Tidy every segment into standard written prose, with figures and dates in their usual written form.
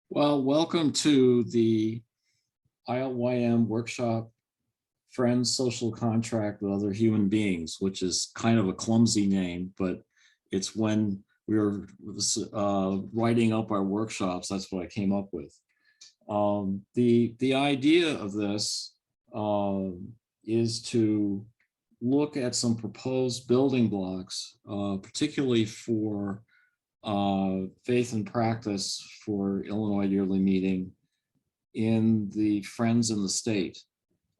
Well, welcome to the ILYM workshop, Friends Social Contract with Other Human Beings, which is kind of a clumsy name, but it's when we were writing up our workshops, that's what I came up with. The idea of this is to look at some proposed building blocks, particularly for faith and practice for Illinois Yearly Meeting in the Friends in the State,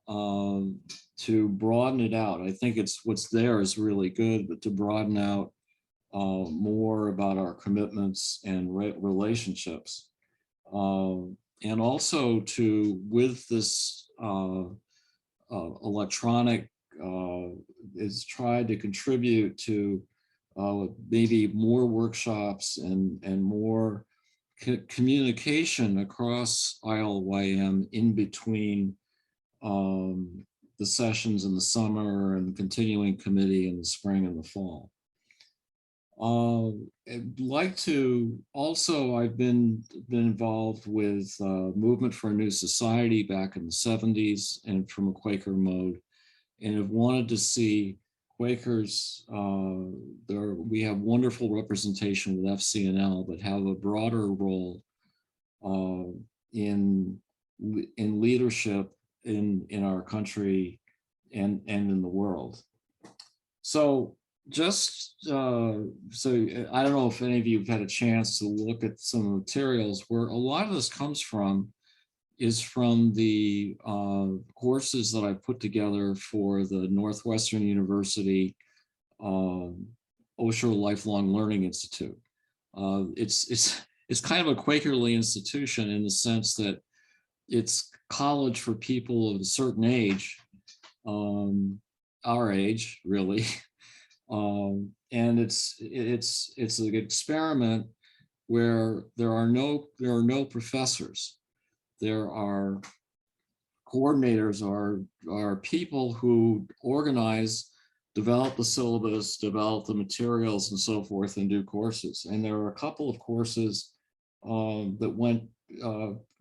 to broaden it out. I think it's what's there is really good, but to broaden out more about our commitments and relationships. And also to, with this electronic, is tried to contribute to maybe more workshops and more communication across ILYM in between the sessions in the summer and the continuing committee in the spring and the fall. I'd like to also, I've been involved with Movement for a New Society back in the 70s and from a Quaker mode, and have wanted to see Quakers, we have wonderful representation with FCNL, but have a broader role in leadership in our country and in the world. So just so I don't know if any of you have had a chance to look at some materials where a lot of this comes from is from the courses that I put together for the Northwestern University Osher Lifelong Learning Institute. It's kind of a Quakerly institution in the sense that it's college for people of a certain age, our age really, and it's an experiment where there are no professors. There are coordinators, are people who organize, develop the syllabus, develop the materials and so forth, and do courses. And there are a couple of courses that went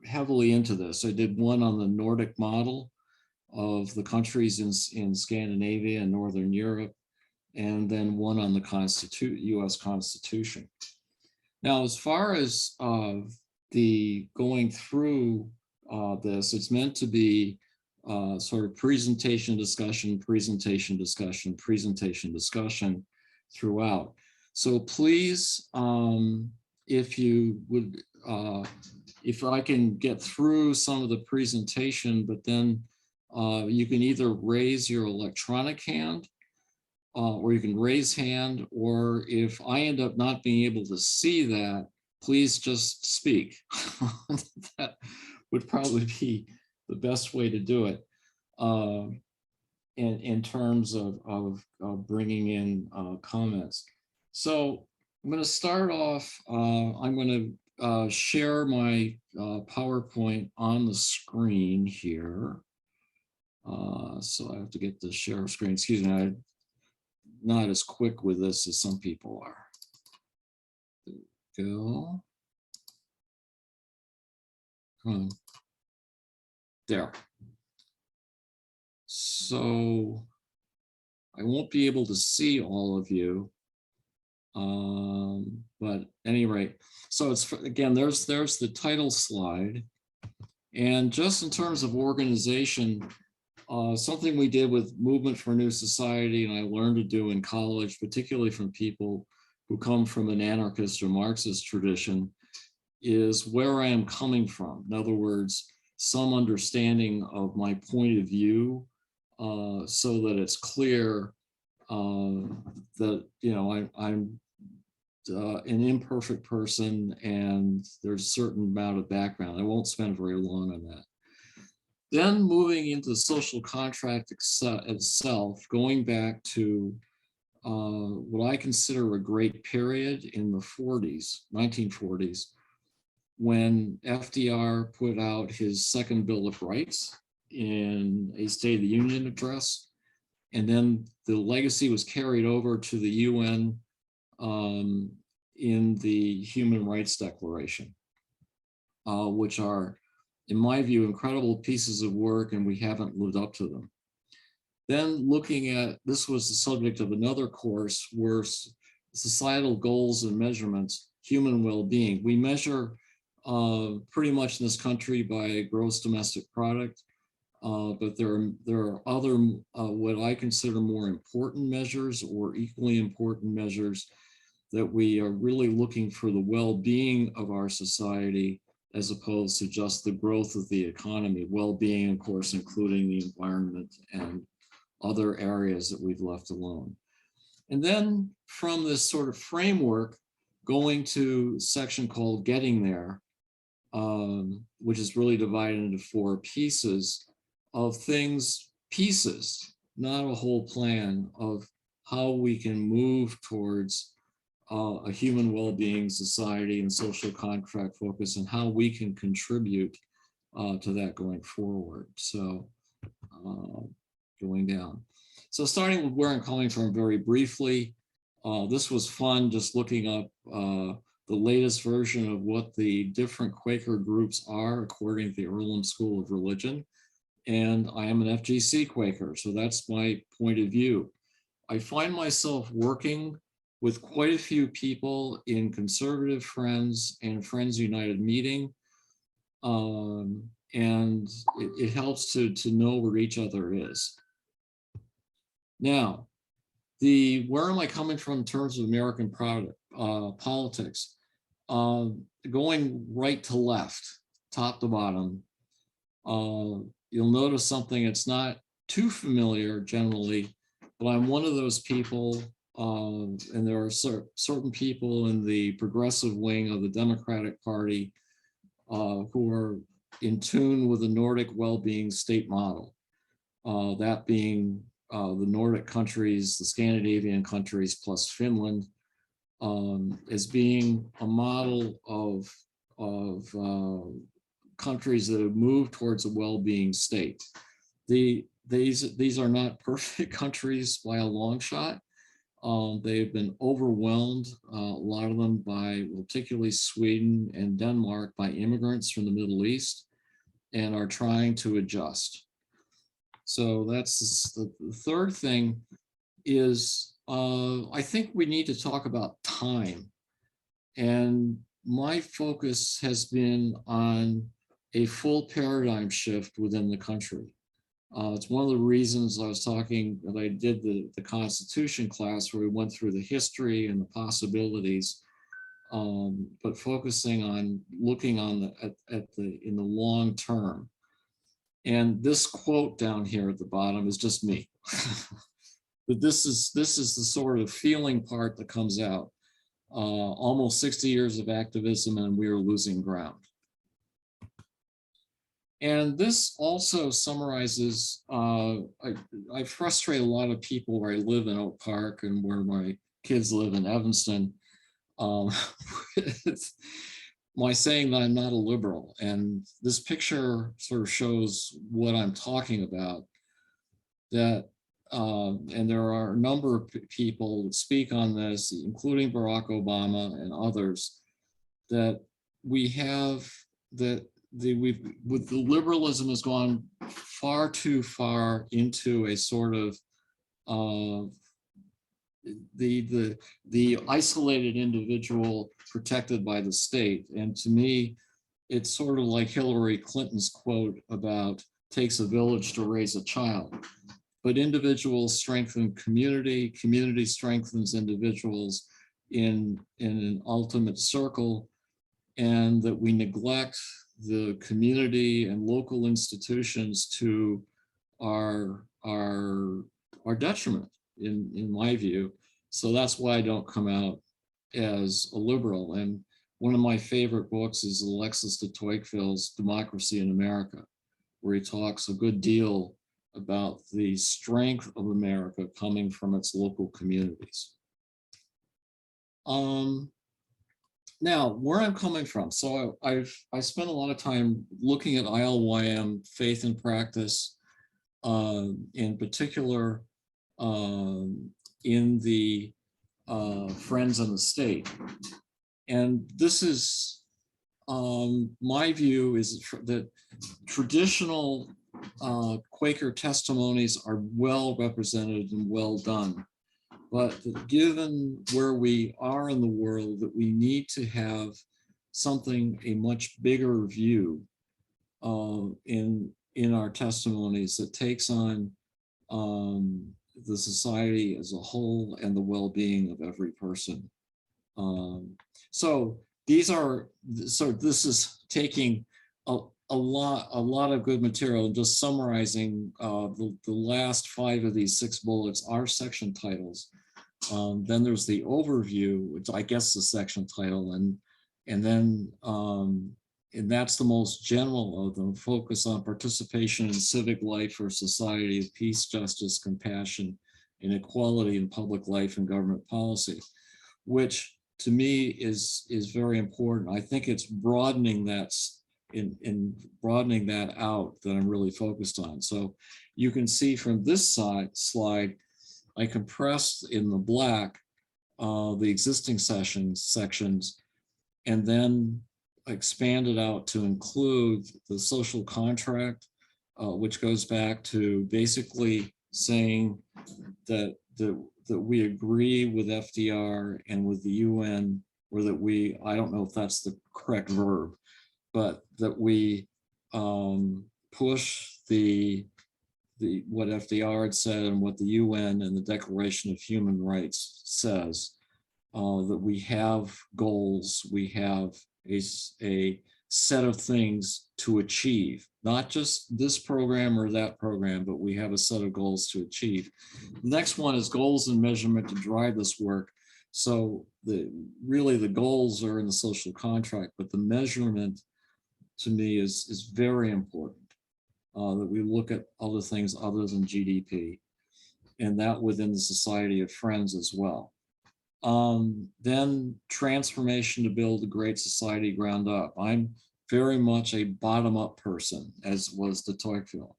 heavily into this. I did one on the Nordic model of the countries in Scandinavia and Northern Europe, and then one on the US Constitution. Now, as far as the going through this, it's meant to be sort of presentation, discussion, presentation, discussion, presentation, discussion throughout. So please, if you would, if I can get through some of the presentation, but then you can either raise your electronic hand, or you can raise hand, or if I end up not being able to see that, please just speak. That would probably be the best way to do it in terms of bringing in comments. So I'm going to start off, I'm going to share my PowerPoint on the screen here. So I have to get the share screen. Excuse me, I'm not as quick with this as some people are. Go. Come on. There. So I won't be able to see all of you, but at any rate, so it's, again, there's the title slide, and just in terms of organization, something we did with Movement for a New Society, and I learned to do in college, particularly from people who come from an anarchist or Marxist tradition, is where I am coming from. In other words, some understanding of my point of view, so that it's clear that, you know, I'm an imperfect person and there's a certain amount of background. I won't spend very long on that. Then moving into the social contract itself, going back to what I consider a great period in the 40s, 1940s, when FDR put out his second Bill of Rights in a State of the Union address. And then the legacy was carried over to the UN in the Human Rights Declaration. which are, in my view, incredible pieces of work, and we haven't lived up to them. Then looking at, this was the subject of another course, were societal goals and measurements, human well-being. We measure pretty much in this country by gross domestic product, but there are other, what I consider more important measures or equally important measures that we are really looking for the well-being of our society as opposed to just the growth of the economy. Well-being, of course, including the environment and other areas that we've left alone. And then from this sort of framework, going to a section called Getting There, which is really divided into 4 pieces of things, pieces, not a whole plan of how we can move towards a human well-being society and social contract focus, and how we can contribute to that going forward. So going down. So starting with where I'm coming from very briefly, this was fun just looking up the latest version of what the different Quaker groups are according to the Earlham School of Religion. And I am an FGC Quaker, so that's my point of view. I find myself working with quite a few people in Conservative Friends and Friends United meeting. And it helps to know where each other is. Now, where am I coming from in terms of American politics? Going right to left, top to bottom, you'll notice something that's not too familiar generally, but I'm one of those people, and there are certain people in the progressive wing of the Democratic Party who are in tune with the Nordic well-being state model, that being the Nordic countries, the Scandinavian countries plus Finland, as being a model of countries that have moved towards a well-being state. These are not perfect countries by a long shot. They've been overwhelmed, a lot of them by, particularly Sweden and Denmark, by immigrants from the Middle East, and are trying to adjust. So that's the third thing is, I think we need to talk about time. And my focus has been on a full paradigm shift within the country. It's one of the reasons I was talking that I did the Constitution class, where we went through the history and the possibilities, but focusing on looking on in the long term. And this quote down here at the bottom is just me. But this is the sort of feeling part that comes out. Almost 60 years of activism, and we are losing ground. And this also summarizes, I frustrate a lot of people where I live in Oak Park and where my kids live in Evanston. My saying that I'm not a liberal. And this picture sort of shows what I'm talking about. That, and there are a number of people that speak on this, including Barack Obama and others, that we have that with the liberalism has gone far too far into a sort of the isolated individual protected by the state. And to me, it's sort of like Hillary Clinton's quote about takes a village to raise a child. But individuals strengthen community, community strengthens individuals in an ultimate circle, and that we neglect the community and local institutions to our detriment, in my view. So that's why I don't come out as a liberal. And one of my favorite books is Alexis de Tocqueville's Democracy in America, where he talks a good deal about the strength of America coming from its local communities. Now, where I'm coming from. So I spent a lot of time looking at ILYM, faith and practice, in particular in the Friends and the State. And this is my view is that traditional Quaker testimonies are well represented and well done. But given where we are in the world, that we need to have something, a much bigger view in our testimonies that takes on the society as a whole and the well-being of every person. So this is taking a lot of good material and just summarizing the last 5 of these 6 bullets are section titles. Then there's the overview, which I guess is the section title, and then and that's the most general of them. Focus on participation in civic life for a society of peace, justice, compassion, and equality in public life and government policy, which to me is very important. I think it's broadening that in broadening that out that I'm really focused on. So you can see from this slide, I compressed in the black the existing sections, and then expanded out to include the social contract, which goes back to basically saying that we agree with FDR and with the UN, or that we, I don't know if that's the correct verb, but that we push what FDR had said and what the UN and the Declaration of Human Rights says, that we have goals, we have a set of things to achieve, not just this program or that program, but we have a set of goals to achieve. The next one is goals and measurement to drive this work. So really the goals are in the social contract, but the measurement to me is very important, that we look at other things other than GDP, and that within the Society of Friends as well. Then transformation to build a great society ground up. I'm very much a bottom-up person, as was de Tocqueville.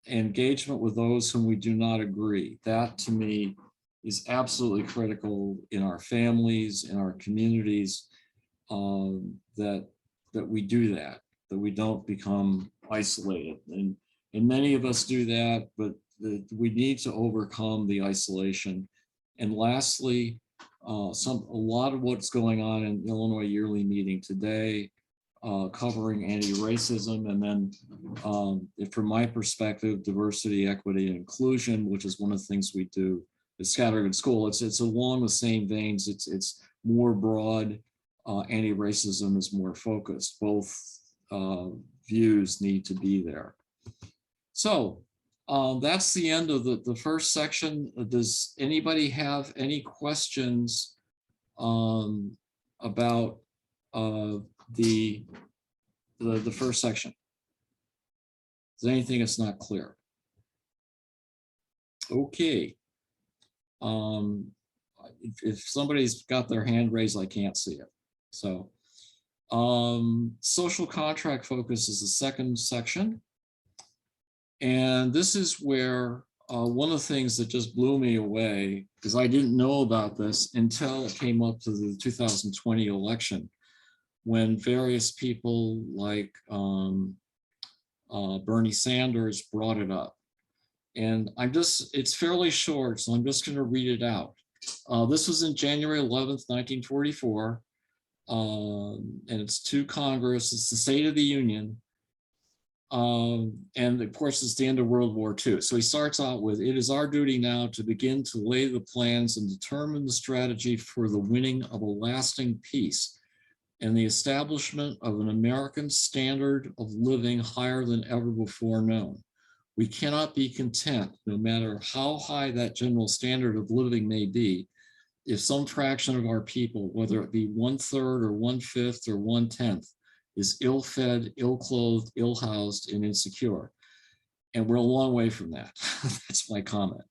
Engagement with those whom we do not agree. That to me is absolutely critical in our families, in our communities, that we do that we don't become isolated. And many of us do that, but we need to overcome the isolation. And lastly, a lot of what's going on in Illinois Yearly Meeting today, covering anti-racism, and then from my perspective, diversity, equity, and inclusion, which is one of the things we do at Scattergood School. It's along the same veins. It's more broad. Anti-racism is more focused. Both views need to be there. So that's the end of the first section. Does anybody have any questions about the first section? Is there anything that's not clear? Okay. If somebody's got their hand raised, I can't see it. So social contract focus is the second section. And this is where one of the things that just blew me away, because I didn't know about this until it came up to the 2020 election, when various people like Bernie Sanders brought it up. And it's fairly short, so I'm just going to read it out. This was in January 11th, 1944. And it's to Congress. It's the State of the Union. And of course, it's the end of World War II. So he starts out with, "It is our duty now to begin to lay the plans and determine the strategy for the winning of a lasting peace and the establishment of an American standard of living higher than ever before known. We cannot be content, no matter how high that general standard of living may be, if some fraction of our people, whether it be 1/3 or 1/5 or 1/10, is ill-fed, ill-clothed, ill-housed, and insecure." And we're a long way from that. That's my comment.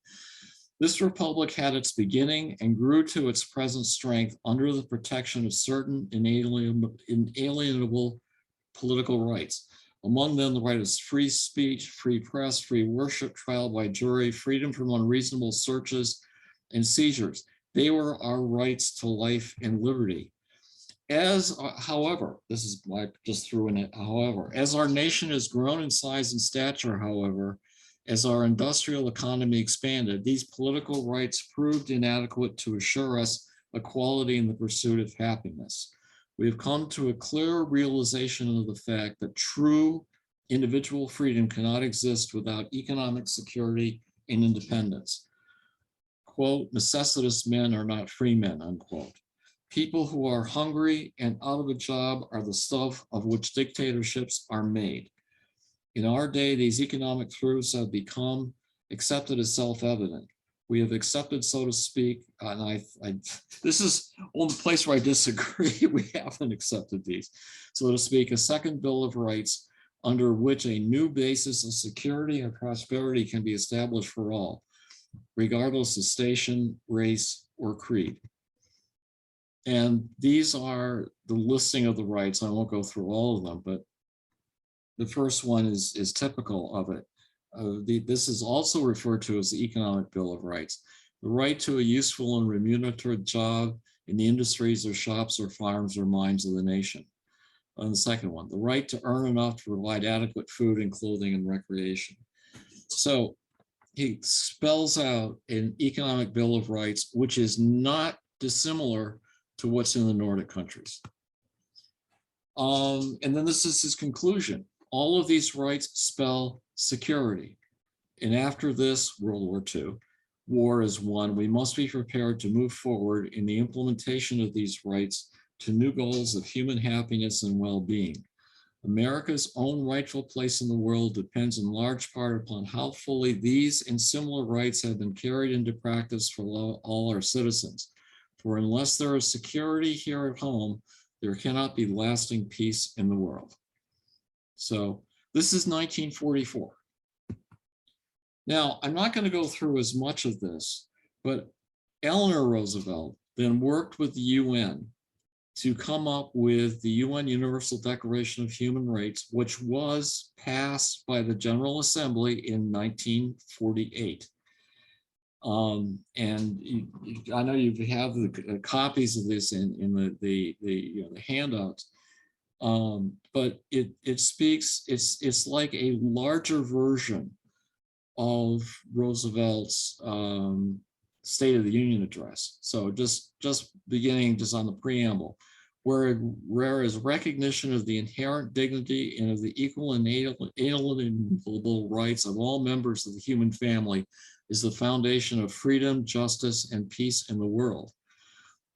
"This republic had its beginning and grew to its present strength under the protection of certain inalienable political rights. Among them, the right of free speech, free press, free worship, trial by jury, freedom from unreasonable searches and seizures. They were our rights to life and liberty. However, this is I just threw in it, however, as our nation has grown in size and stature, however, as our industrial economy expanded, these political rights proved inadequate to assure us equality in the pursuit of happiness. We have come to a clear realization of the fact that true individual freedom cannot exist without economic security and independence. Quote, necessitous men are not free men, unquote. People who are hungry and out of a job are the stuff of which dictatorships are made. In our day, these economic truths have become accepted as self-evident. We have accepted, so to speak, and this is one place where I disagree. We haven't accepted these, so to speak, a second Bill of Rights under which a new basis of security and prosperity can be established for all, regardless of station, race, or creed. And these are the listing of the rights. I won't go through all of them, but the first one is typical of it. This is also referred to as the Economic Bill of Rights. The right to a useful and remunerative job in the industries or shops or farms or mines of the nation. And the second one, the right to earn enough to provide adequate food and clothing and recreation. So he spells out an Economic Bill of Rights, which is not dissimilar to what's in the Nordic countries. And then this is his conclusion. All of these rights spell security. And after this, World War II, war is won. We must be prepared to move forward in the implementation of these rights to new goals of human happiness and well-being. America's own rightful place in the world depends in large part upon how fully these and similar rights have been carried into practice for all our citizens. For unless there is security here at home, there cannot be lasting peace in the world. So this is 1944. Now, I'm not going to go through as much of this, but Eleanor Roosevelt then worked with the UN to come up with the UN Universal Declaration of Human Rights, which was passed by the General Assembly in 1948. And I know you have the copies of this in the handouts, but it speaks. It's like a larger version of Roosevelt's State of the Union address. So just beginning just on the preamble, whereas recognition of the inherent dignity and of the equal and inalienable rights of all members of the human family is the foundation of freedom, justice, and peace in the world.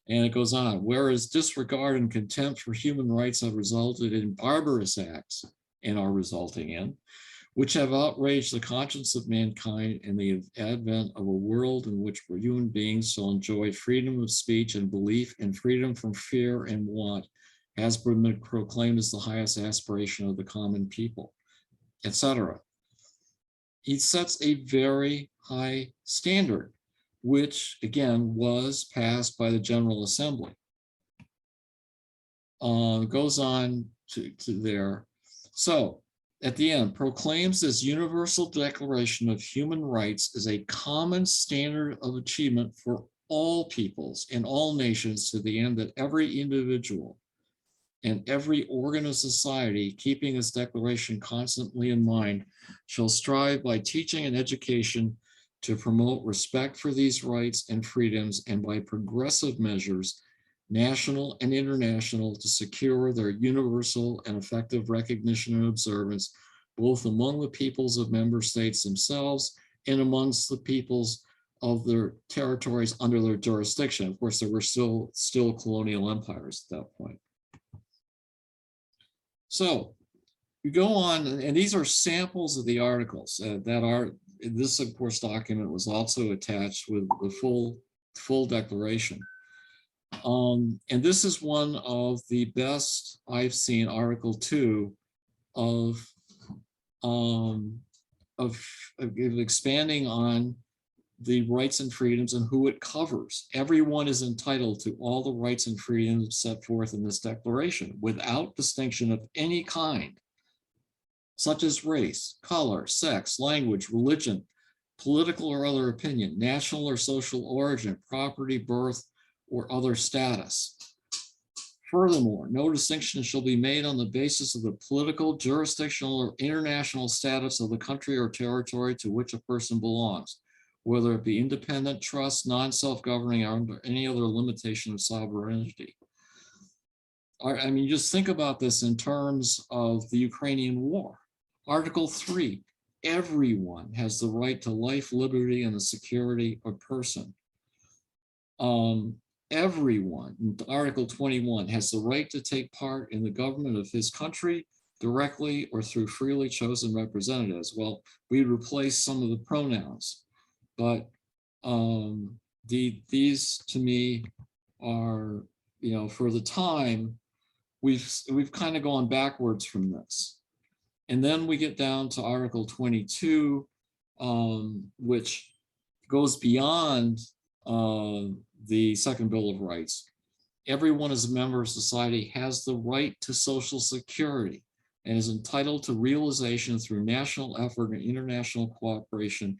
And it goes on, whereas disregard and contempt for human rights have resulted in barbarous acts and are resulting in, which have outraged the conscience of mankind in the advent of a world in which human beings shall enjoy freedom of speech and belief, and freedom from fear and want has been proclaimed as the highest aspiration of the common people, etc. He sets a very high standard, which again was passed by the General Assembly. Goes on to there. So at the end, proclaims this Universal Declaration of Human Rights as a common standard of achievement for all peoples and all nations, to the end that every individual and every organ of society, keeping this declaration constantly in mind, shall strive by teaching and education to promote respect for these rights and freedoms, and by progressive measures, national and international, to secure their universal and effective recognition and observance, both among the peoples of member states themselves and amongst the peoples of their territories under their jurisdiction. Of course, there were still colonial empires at that point. So you go on, and these are samples of the articles that are, this of course document was also attached with the full declaration. And this is one of the best I've seen, Article 2 of expanding on the rights and freedoms and who it covers. Everyone is entitled to all the rights and freedoms set forth in this declaration without distinction of any kind, such as race, color, sex, language, religion, political or other opinion, national or social origin, property, birth, or other status. Furthermore, no distinction shall be made on the basis of the political, jurisdictional, or international status of the country or territory to which a person belongs, whether it be independent, trust, non-self-governing, or under any other limitation of sovereignty. I mean, just think about this in terms of the Ukrainian war. Article 3, everyone has the right to life, liberty, and the security of person. Everyone, Article 21, has the right to take part in the government of his country directly or through freely chosen representatives. Well, we replace some of the pronouns, but these to me are, you know, for the time, we've kind of gone backwards from this. And then we get down to Article 22, which goes beyond the Second Bill of Rights. Everyone as a member of society has the right to Social Security and is entitled to realization through national effort and international cooperation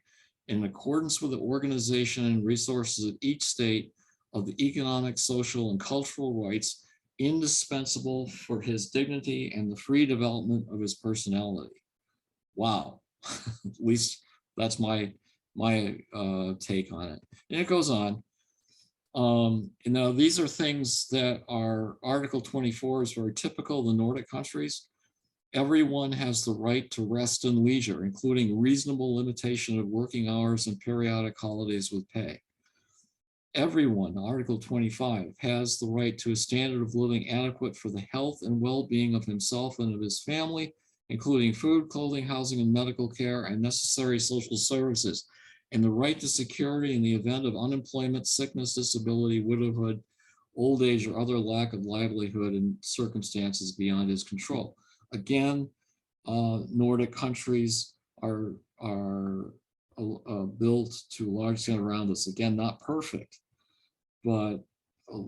in accordance with the organization and resources of each state of the economic, social, and cultural rights indispensable for his dignity and the free development of his personality. Wow, at least that's my take on it. And it goes on. You know, these are things that are, Article 24 is very typical of the Nordic countries. Everyone has the right to rest and leisure, including reasonable limitation of working hours and periodic holidays with pay. Everyone, Article 25, has the right to a standard of living adequate for the health and well-being of himself and of his family, including food, clothing, housing, and medical care, and necessary social services, and the right to security in the event of unemployment, sickness, disability, widowhood, old age, or other lack of livelihood in circumstances beyond his control. Again, Nordic countries are built to a large extent around this. Again, not perfect, but a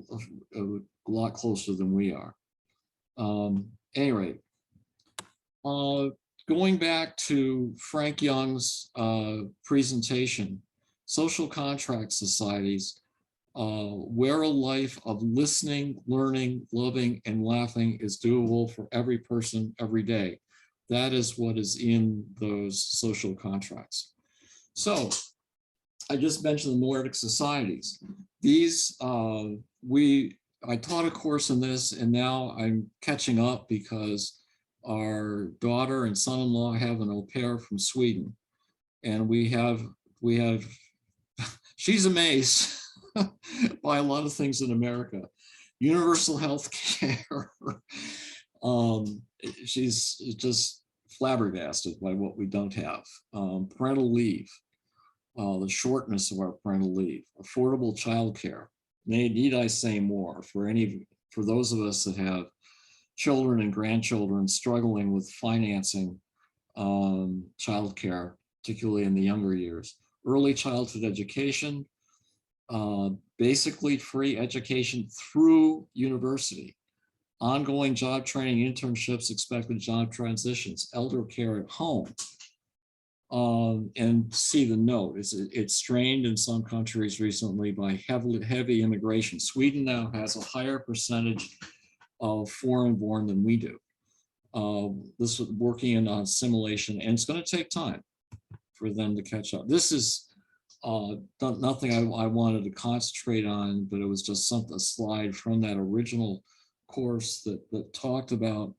lot closer than we are. Anyway, going back to Frank Young's presentation, social contract societies where a life of listening, learning, loving, and laughing is doable for every person every day. That is what is in those social contracts. So I just mentioned the Nordic societies. These, I taught a course in this, and now I'm catching up because our daughter and son-in-law have an au pair from Sweden. And we have, she's amazed by a lot of things in America. Universal health care. She's just flabbergasted by what we don't have. Parental leave, the shortness of our parental leave, affordable childcare. Need I say more for those of us that have children and grandchildren struggling with financing childcare, particularly in the younger years. Early childhood education, basically free education through university, ongoing job training, internships, expected job transitions, elder care at home. And see the note, it's strained in some countries recently by heavy immigration. Sweden now has a higher percentage of foreign-born than we do. This is working in assimilation, and it's going to take time for them to catch up. This is nothing I wanted to concentrate on, but it was just a slide from that original course that talked about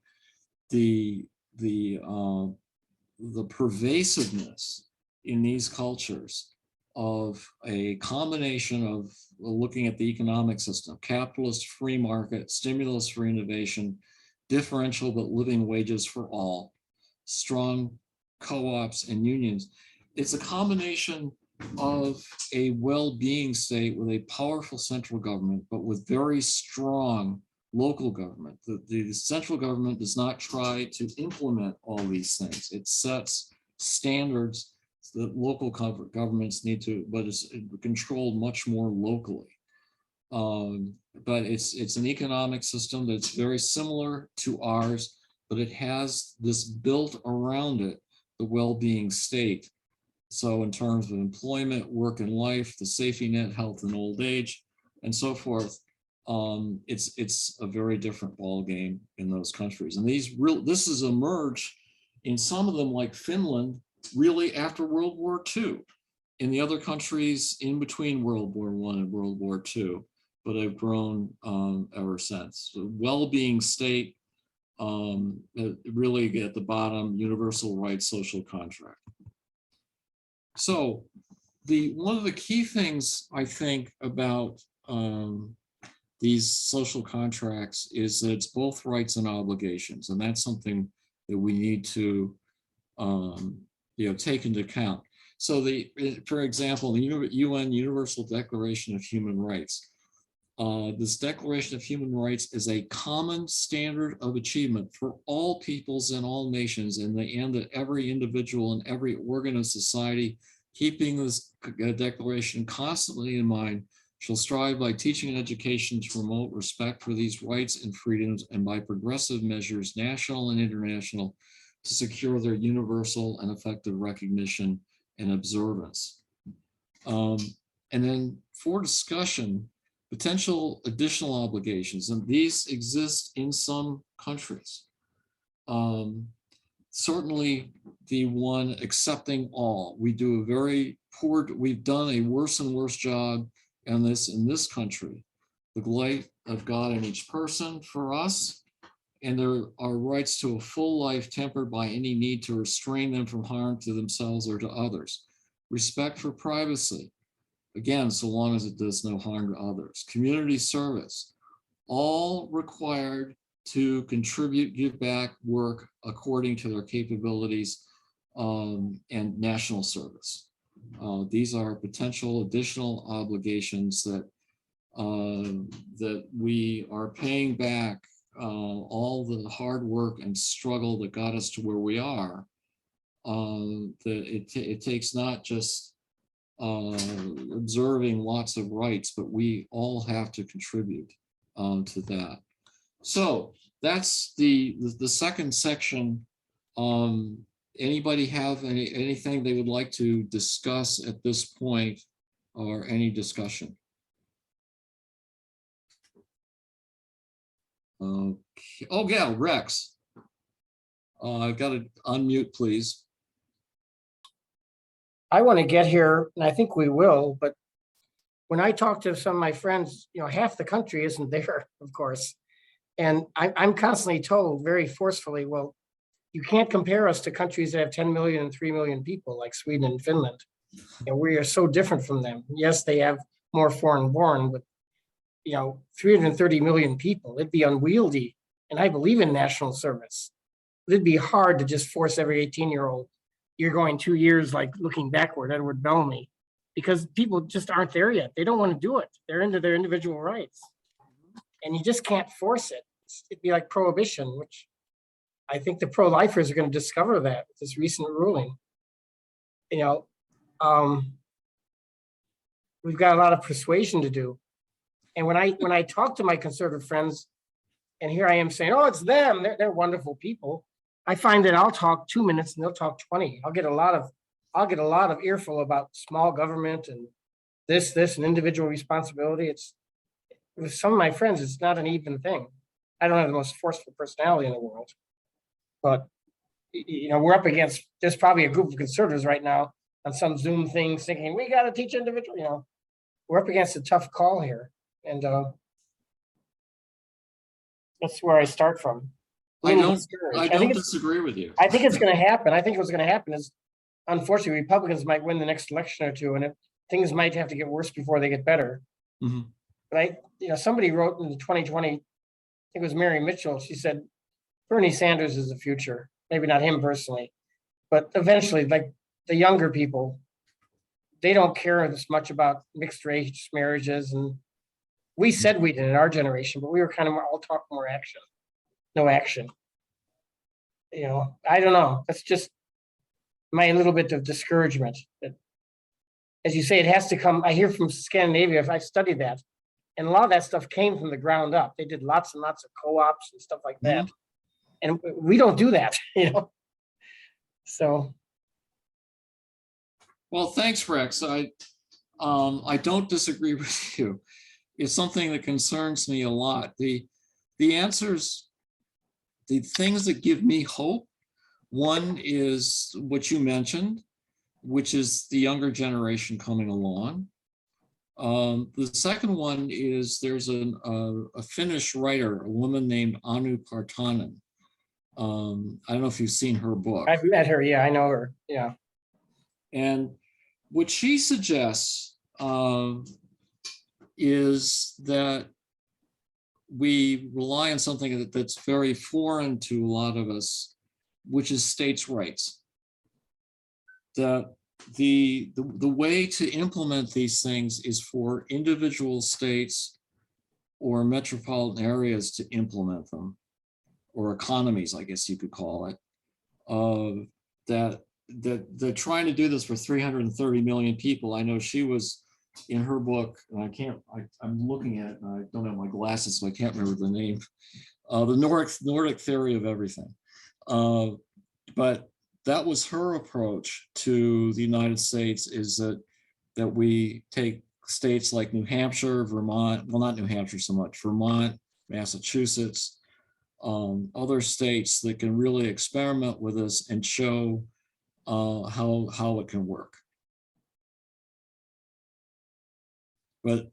the pervasiveness in these cultures of a combination of looking at the economic system, capitalist free market, stimulus for innovation, differential but living wages for all, strong co-ops and unions. It's a combination of a well-being state with a powerful central government, but with very strong local government. The central government does not try to implement all these things. It sets standards that local governments need to, but it's controlled much more locally. But it's an economic system that's very similar to ours, but it has this built around it, the well-being state. So in terms of employment, work and life, the safety net, health and old age, and so forth, it's a very different ball game in those countries. And this has emerged in some of them, like Finland, really after World War II. In the other countries in between World War I and World War II, but have grown ever since. So well-being state, really at the bottom, universal rights, social contract. So one of the key things I think about these social contracts is that it's both rights and obligations, and that's something that we need to take into account. So for example, the UN Universal Declaration of Human Rights. This Declaration of Human Rights is a common standard of achievement for all peoples and all nations, and the end that every individual and every organ of society, keeping this declaration constantly in mind, shall strive by teaching and education to promote respect for these rights and freedoms, and by progressive measures, national and international, to secure their universal and effective recognition and observance. And then for discussion, potential additional obligations, and these exist in some countries. Certainly the one accepting all. We've done a worse and worse job in this country. The light of God in each person for us, and there are rights to a full life tempered by any need to restrain them from harm to themselves or to others. Respect for privacy, again, so long as it does no harm to others. Community service, all required to contribute, give back, work according to their capabilities, and national service. These are potential additional obligations that we are paying back all the hard work and struggle that got us to where we are. It takes not just observing lots of rights, but we all have to contribute to that. So that's the second section. Anybody have anything they would like to discuss at this point, or any discussion? Okay. Oh yeah, Rex. I've got to unmute, please. I want to get here, and I think we will, but when I talk to some of my friends, half the country isn't there, of course. And I'm constantly told very forcefully, well, you can't compare us to countries that have 10 million and 3 million people like Sweden and Finland. And we are so different from them. Yes, they have more foreign born, but 330 million people, it'd be unwieldy. And I believe in national service. It'd be hard to just force every 18-year-old, you're going 2 years like looking backward, Edward Bellamy, because people just aren't there yet. They don't want to do it. They're into their individual rights. And you just can't force it. It'd be like prohibition, which I think the pro-lifers are going to discover that with this recent ruling. We've got a lot of persuasion to do. And when I talk to my conservative friends, and here I am saying, oh, it's them, they're wonderful people, I find that I'll talk 2 minutes and they'll talk 20. I'll get a lot of earful about small government and this and individual responsibility. It's with some of my friends, it's not an even thing. I don't have the most forceful personality in the world, but we're up against, there's probably a group of conservatives right now on some Zoom thing thinking we got to teach individual. We're up against a tough call here, and that's where I start from. I don't disagree with you. I think it's going to happen. I think what's going to happen is, unfortunately, Republicans might win the next election or two, and things might have to get worse before they get better. Mm-hmm. But somebody wrote in 2020, I think it was Mary Mitchell. She said, Bernie Sanders is the future. Maybe not him personally, but eventually, like the younger people, they don't care as much about mixed race marriages. And we said we did in our generation, but we were kind of all talk, more action. No action. I don't know. That's just my little bit of discouragement. That, as you say, it has to come. I hear from Scandinavia, if I studied that, and a lot of that stuff came from the ground up. They did lots and lots of co-ops and stuff like that. And we don't do that, So. Well, thanks, Rex. I don't disagree with you. is something that concerns me a lot. The answers, the things that give me hope, one is what you mentioned, which is the younger generation coming along. The second one is there's a Finnish writer, a woman named Anu Partanen. I don't know if you've seen her book. I've met her. Yeah, I know her. Yeah. And what she suggests is that we rely on something that's very foreign to a lot of us, which is states' rights. That the way to implement these things is for individual states or metropolitan areas to implement them, or economies, I guess you could call it. That they're trying to do this for 330 million people. I know she was in her book, and I'm looking at it and I don't have my glasses, so I can't remember the name. The Nordic theory of everything. But that was her approach to the United States, is that we take states like New Hampshire, Vermont, well, not New Hampshire so much, Vermont, Massachusetts, other states that can really experiment with us and show how it can work. But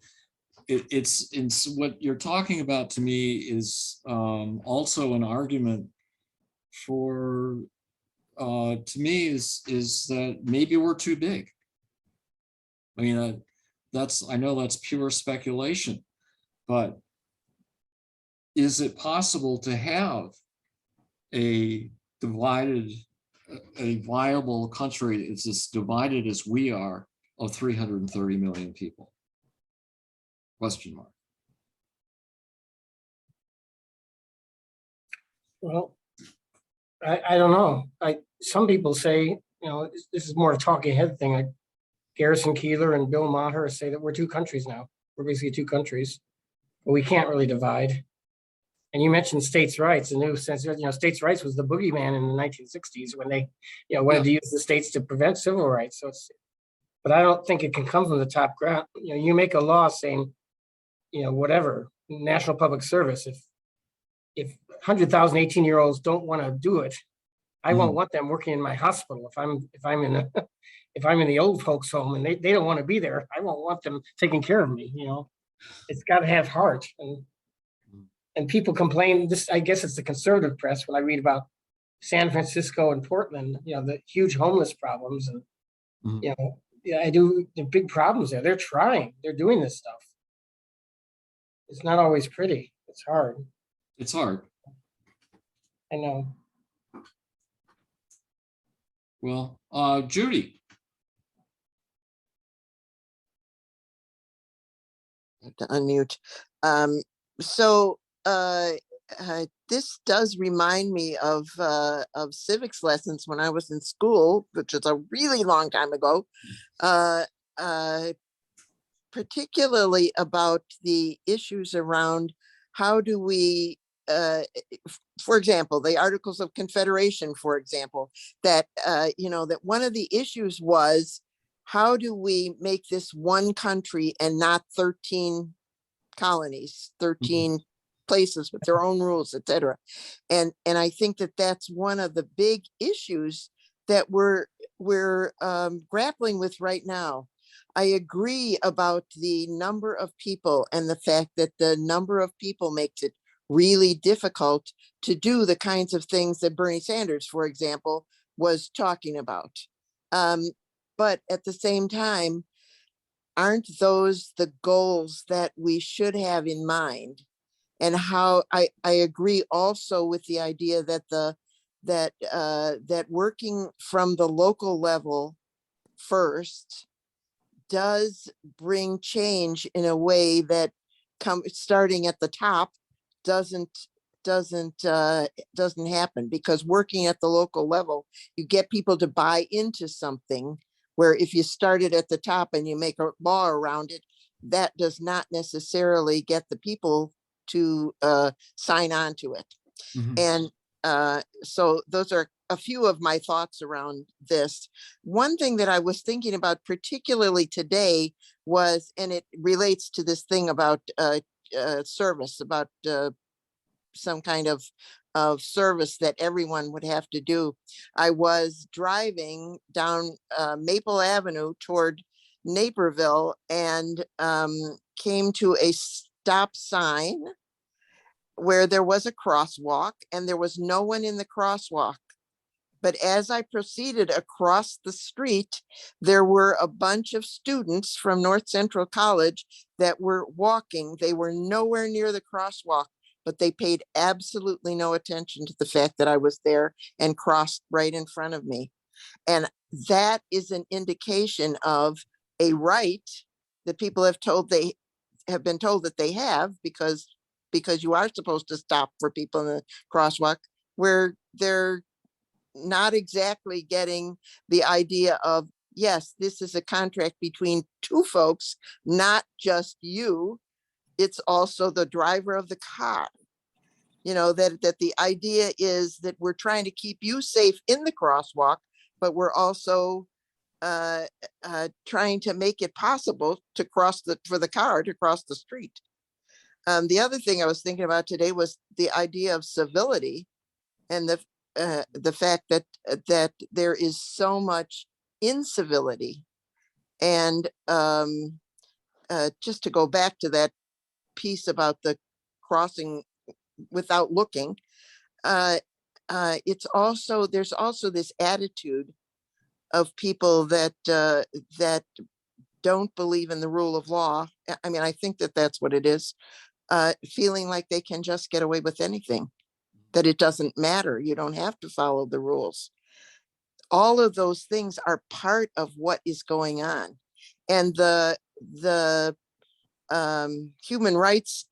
it's what you're talking about to me is also an argument for, to me, is that maybe we're too big. I mean, I know that's pure speculation, but is it possible to have a viable country that's as divided as we are, of 330 million people? Question mark. Well, I don't know. Some people say, this is more a talking head thing. Garrison Keillor and Bill Maher say that we're two countries now. We're basically two countries, but we can't really divide. And you mentioned states' rights, a new sense. States' rights was the boogeyman in the 1960s when they, wanted to use the states to prevent civil rights. But I don't think it can come from the top ground. You make a law saying, whatever, national public service. If 100,000 18-year-olds don't want to do it, I won't want them working in my hospital. If I'm in the old folks home and they don't want to be there, I won't want them taking care of me. It's got to have heart. And people complain. I guess it's the conservative press when I read about San Francisco and Portland. The huge homeless problems, and I do the big problems there. They're trying. They're doing this stuff. It's not always pretty. It's hard. It's hard. I know. Well, Judy. I have to unmute. So this does remind me of civics lessons when I was in school, which is a really long time ago, particularly about the issues around how do we, for example, the Articles of Confederation, for example, that, that one of the issues was, how do we make this one country and not 13 colonies, 13 places with their own rules, et cetera. And I think that that's one of the big issues that we're grappling with right now. I agree about the number of people and the fact that the number of people makes it really difficult to do the kinds of things that Bernie Sanders, for example, was talking about. But at the same time, aren't those the goals that we should have in mind? And how I agree also with the idea that that working from the local level first does bring change in a way that starting at the top doesn't happen, because working at the local level, you get people to buy into something, where if you started at the top and you make a law around it, that does not necessarily get the people to sign on to it. And so those are a few of my thoughts around this. One thing that I was thinking about, particularly today, was, and it relates to this thing about service, about some kind of service that everyone would have to do. I was driving down Maple Avenue toward Naperville and came to a stop sign where there was a crosswalk and there was no one in the crosswalk. But as I proceeded across the street, there were a bunch of students from North Central College that were walking. They were nowhere near the crosswalk, but they paid absolutely no attention to the fact that I was there and crossed right in front of me. And that is an indication of a right that people have been told that they have, because you are supposed to stop for people in the crosswalk, where they're not exactly getting the idea of, yes, this is a contract between two folks, not just you. It's also the driver of the car. You know, that the idea is that we're trying to keep you safe in the crosswalk, but we're also trying to make it possible to for the car to cross the street. The other thing I was thinking about today was the idea of civility, and the fact that there is so much incivility. And just to go back to that piece about the crossing without looking, there's also this attitude of people that don't believe in the rule of law. I mean, I think that that's what it is, feeling like they can just get away with anything, that it doesn't matter. You don't have to follow the rules. All of those things are part of what is going on. And the human rights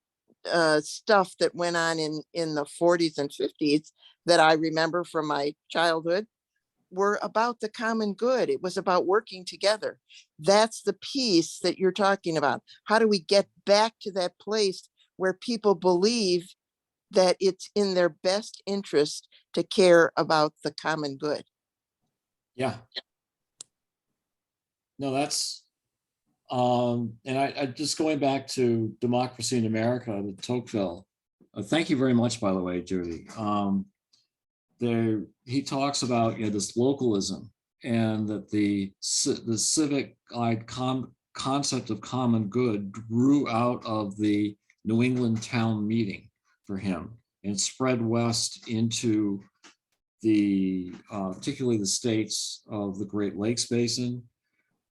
stuff that went on in the 40s and 50s that I remember from my childhood were about the common good. It was about working together. That's the piece that you're talking about. How do we get back to that place where people believe that it's in their best interest to care about the common good? Yeah. No, that's, and I just going back to Democracy in America, the Tocqueville. Thank you very much, by the way, Judy. He talks about, this localism, and that the civic concept of common good grew out of the New England town meeting for him and spread west into the particularly the states of the Great Lakes Basin,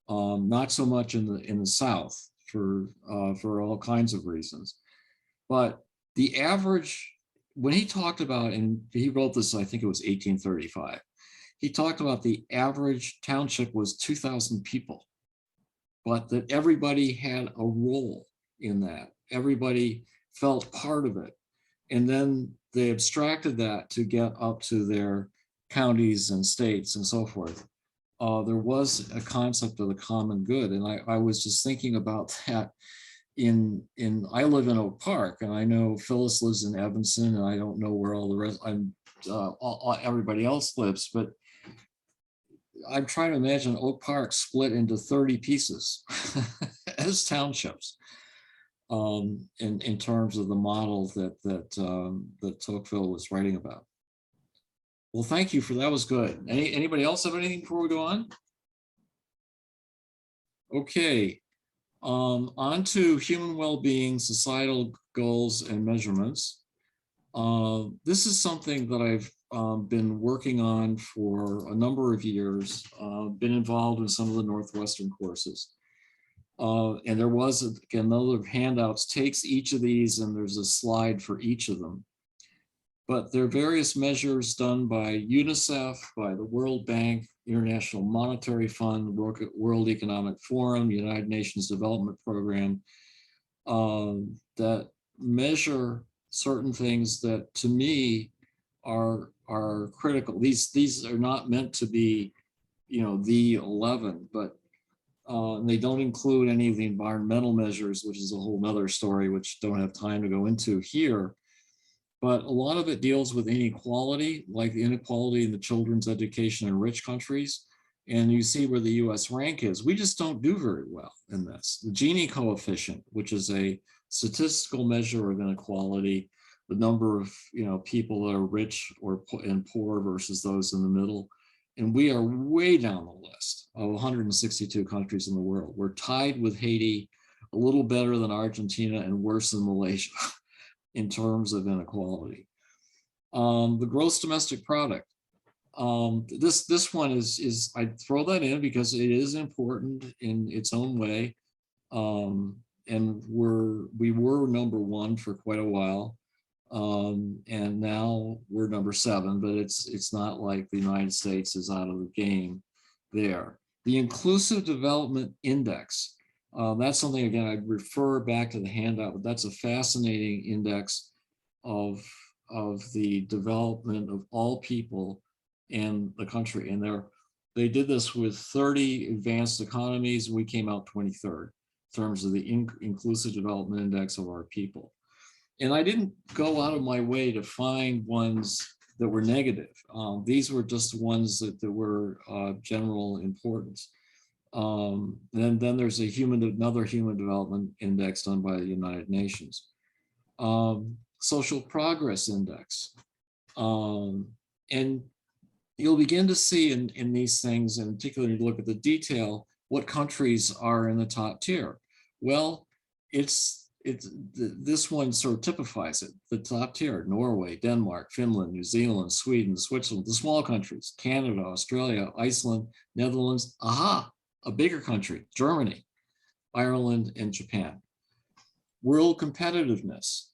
not so much in the South for all kinds of reasons. But the average, when he talked about, and he wrote this, I think it was 1835, he talked about the average township was 2,000 people, but that everybody had a role in that. Everybody felt part of it. And then they abstracted that to get up to their counties and states and so forth. There was a concept of the common good. And I was just thinking about that I live in Oak Park, and I know Phyllis lives in Evanston, and I don't know where all the rest, everybody else lives, but I'm trying to imagine Oak Park split into 30 pieces as townships, in terms of the model that Tocqueville was writing about. Well, thank you for that. Was good. Anybody else have anything before we go on? Okay. On to human well-being, societal goals and measurements. This is something that I've been working on for a number of years, been involved in some of the Northwestern courses. And there was, again, another handouts takes each of these, and there's a slide for each of them. But there are various measures done by UNICEF, by the World Bank, International Monetary Fund, World Economic Forum, United Nations Development Program, that measure certain things that, to me, are critical. These are not meant to be, the 11, but they don't include any of the environmental measures, which is a whole nother story, which don't have time to go into here. But a lot of it deals with inequality, like the inequality in the children's education in rich countries, and you see where the US rank is. We just don't do very well in this. The Gini coefficient, which is a statistical measure of inequality, the number of people that are rich and poor versus those in the middle. And we are way down the list of 162 countries in the world. We're tied with Haiti, a little better than Argentina, and worse than Malaysia in terms of inequality. The gross domestic product. This one is I throw that in because it is important in its own way. And we were number one for quite a while. And now we're number 7, but it's not like the United States is out of the game there. The Inclusive Development Index, that's something, again, I'd refer back to the handout, but that's a fascinating index of the development of all people in the country. And they did this with 30 advanced economies. We came out 23rd in terms of the Inclusive Development Index of our people. And I didn't go out of my way to find ones that were negative. These were just ones that were general importance. And then there's another human development index done by the United Nations. Social Progress Index. And you'll begin to see in these things, and particularly when you look at the detail, what countries are in the top tier. Well, this one sort of typifies it. The top tier: Norway, Denmark, Finland, New Zealand, Sweden, Switzerland. The small countries: Canada, Australia, Iceland, Netherlands. Aha, a bigger country: Germany, Ireland, and Japan. World competitiveness.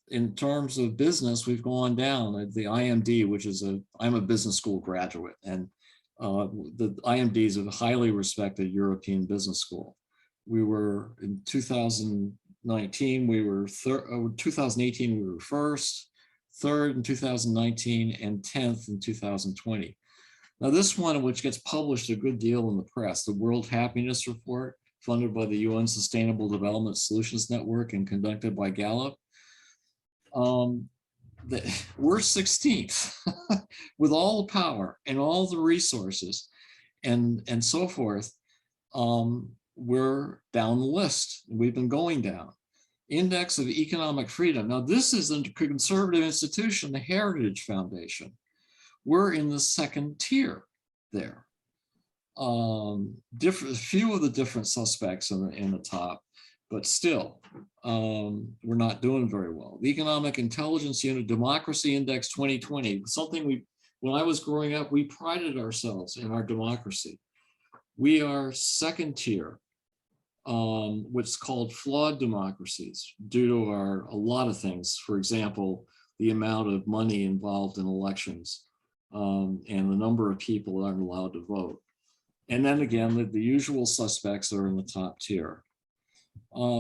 In terms of business, we've gone down. The IMD, which is I'm a business school graduate, and the IMD is a highly respected European business school. We were in 2019, we were 2018, we were first, third in 2019, and 10th in 2020. Now this one, which gets published a good deal in the press, the World Happiness Report, funded by the UN Sustainable Development Solutions Network and conducted by Gallup, we're 16th with all the power and all the resources and so forth. We're down the list. We've been going down. Index of Economic Freedom. Now, this is a conservative institution, the Heritage Foundation. We're in the 2nd tier there. Few of the different suspects in the top, but still, we're not doing very well. The Economic Intelligence Unit Democracy Index 2020, something when I was growing up, we prided ourselves in our democracy. We are 2nd tier. What's called flawed democracies due to a lot of things. For example, the amount of money involved in elections and the number of people that aren't allowed to vote. And then again, the usual suspects are in the top tier.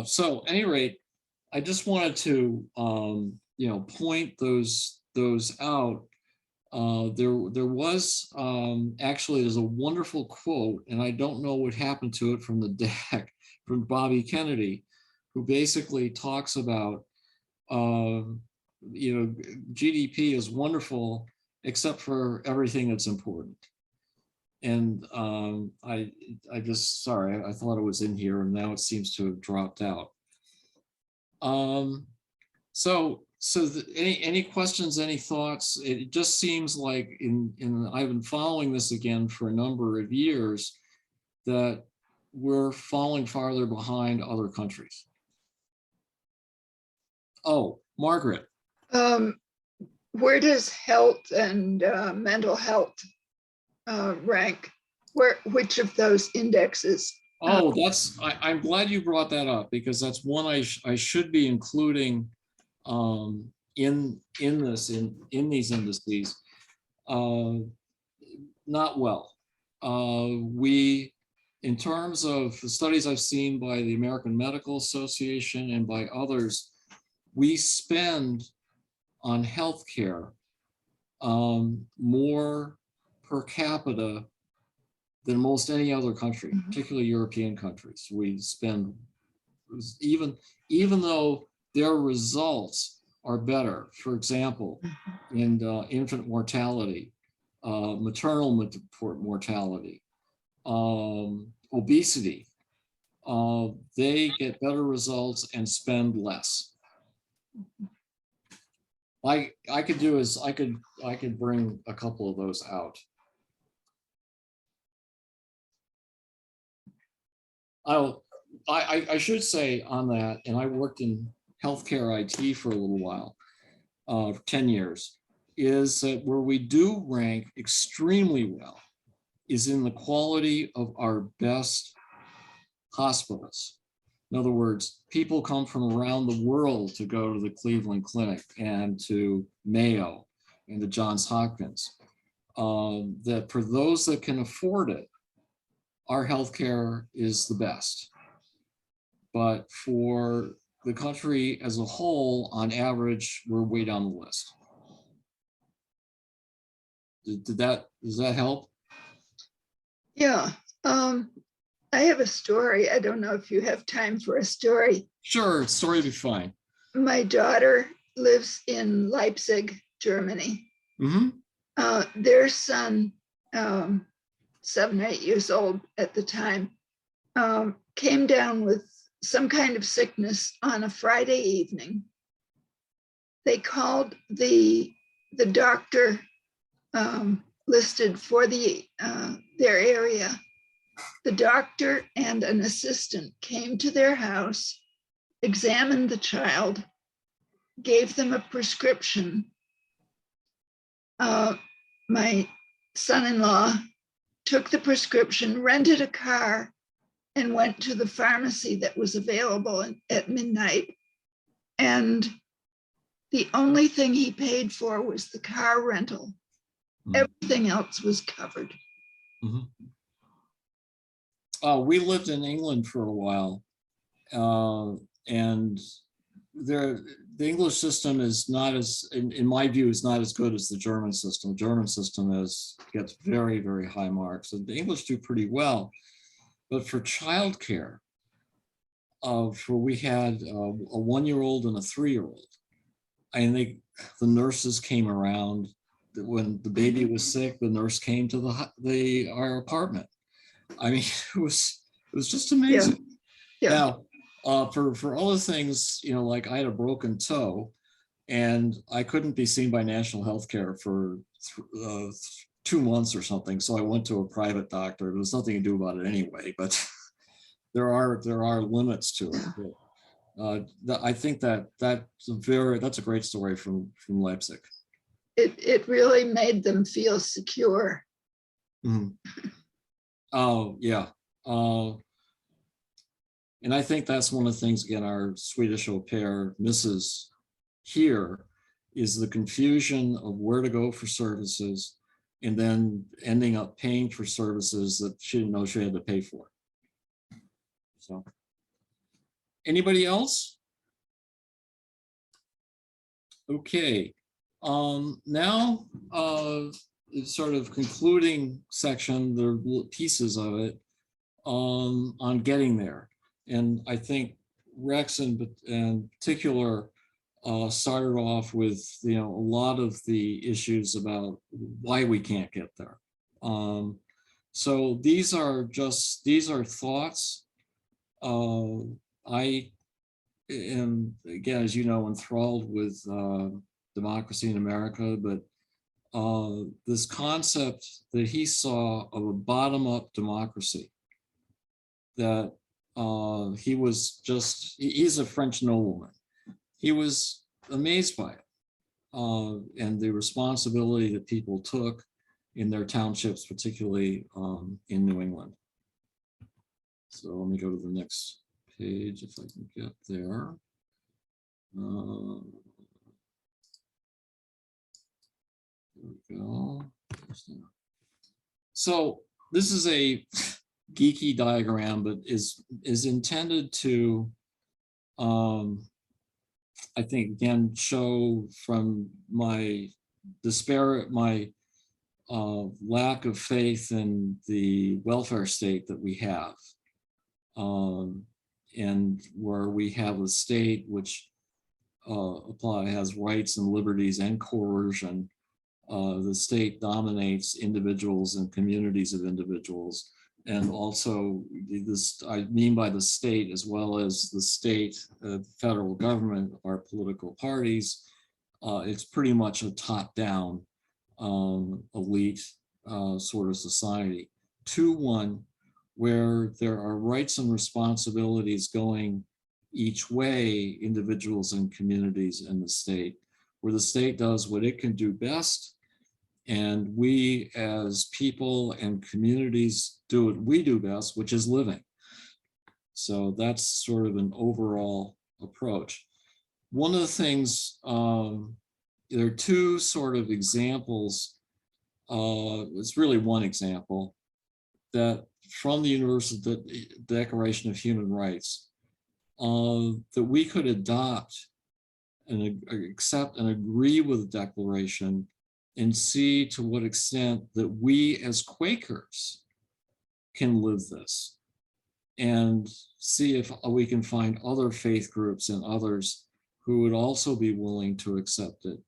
So at any rate, I just wanted to point those out. There was actually, there's a wonderful quote, and I don't know what happened to it from the deck, from Bobby Kennedy, who basically talks about, GDP is wonderful, except for everything that's important. And I just, sorry, I thought it was in here and now it seems to have dropped out. Any questions, any thoughts? It just seems like I've been following this again for a number of years, that we're falling farther behind other countries. Oh, Margaret. Where does health and mental health rank? Which of those indexes? Oh, I'm glad you brought that up, because that's one I should be including in these indices. Not well. In terms of the studies I've seen by the American Medical Association and by others, we spend on healthcare more per capita than most any other country, particularly European countries. We spend, even though their results are better, for example, in infant mortality, maternal mortality, obesity, they get better results and spend less. I could do is I could bring a couple of those out. I should say on that, and I worked in healthcare IT for a little while, 10 years, is that where we do rank extremely well is in the quality of our best hospitals. In other words, people come from around the world to go to the Cleveland Clinic and to Mayo and to Johns Hopkins. That for those that can afford it, our healthcare is the best. But for the country as a whole, on average, we're way down the list. Does that help? Yeah. I have a story. I don't know if you have time for a story. Sure, story will be fine. My daughter lives in Leipzig, Germany. Mm-hmm. Their son, 7 or 8 years old at the time, came down with some kind of sickness on a Friday evening. They called the doctor listed for their area. The doctor and an assistant came to their house, examined the child, gave them a prescription. My son-in-law took the prescription, rented a car, and went to the pharmacy that was available at midnight. And the only thing he paid for was the car rental. Everything else was covered. Mm-hmm. We lived in England for a while, and the English system is not as, in my view, is not as good as the German system. The German system gets very, very high marks. And the English do pretty well, but for childcare, we had a 1-year-old and a 3-year-old, and the nurses came around. When the baby was sick, the nurse came to our apartment. I mean, it was just amazing. Yeah. Now, for other things, like I had a broken toe, and I couldn't be seen by National Healthcare for 2 months or something. So I went to a private doctor. There was nothing to do about it anyway, but there are limits to it. But, I think that's a great story from Leipzig. It really made them feel secure. Mm-hmm. Oh, yeah. And I think that's one of the things, again, our Swedish au pair misses here is the confusion of where to go for services and then ending up paying for services that she didn't know she had to pay for. So, anybody else? Okay. Now, sort of concluding section, the pieces of it on getting there. And I think Rex in particular started off with a lot of the issues about why we can't get there. So these are thoughts. I am, again, as you know, enthralled with democracy in America, but this concept that he saw of a bottom-up democracy, that he's a French nobleman. He was amazed by it and the responsibility that people took in their townships, particularly in New England. So let me go to the next page if I can get there. There we go. So this is a geeky diagram, but is intended to, I think, again, show from my lack of faith in the welfare state that we have, and where we have a state which has rights and liberties and coercion, The state dominates individuals and communities of individuals. And also this, I mean by the state as well as the state, federal government, our political parties. It's pretty much a top-down elite sort of society to one where there are rights and responsibilities going each way, individuals and communities in the state, where the state does what it can do best, and we as people and communities do what we do best, which is living. So that's sort of an overall approach. One of the things, there are two sort of examples, it's really one example, that from the Universal Declaration of Human Rights, that we could adopt and accept and agree with the Declaration and see to what extent that we as Quakers can live this, and see if we can find other faith groups and others who would also be willing to accept it,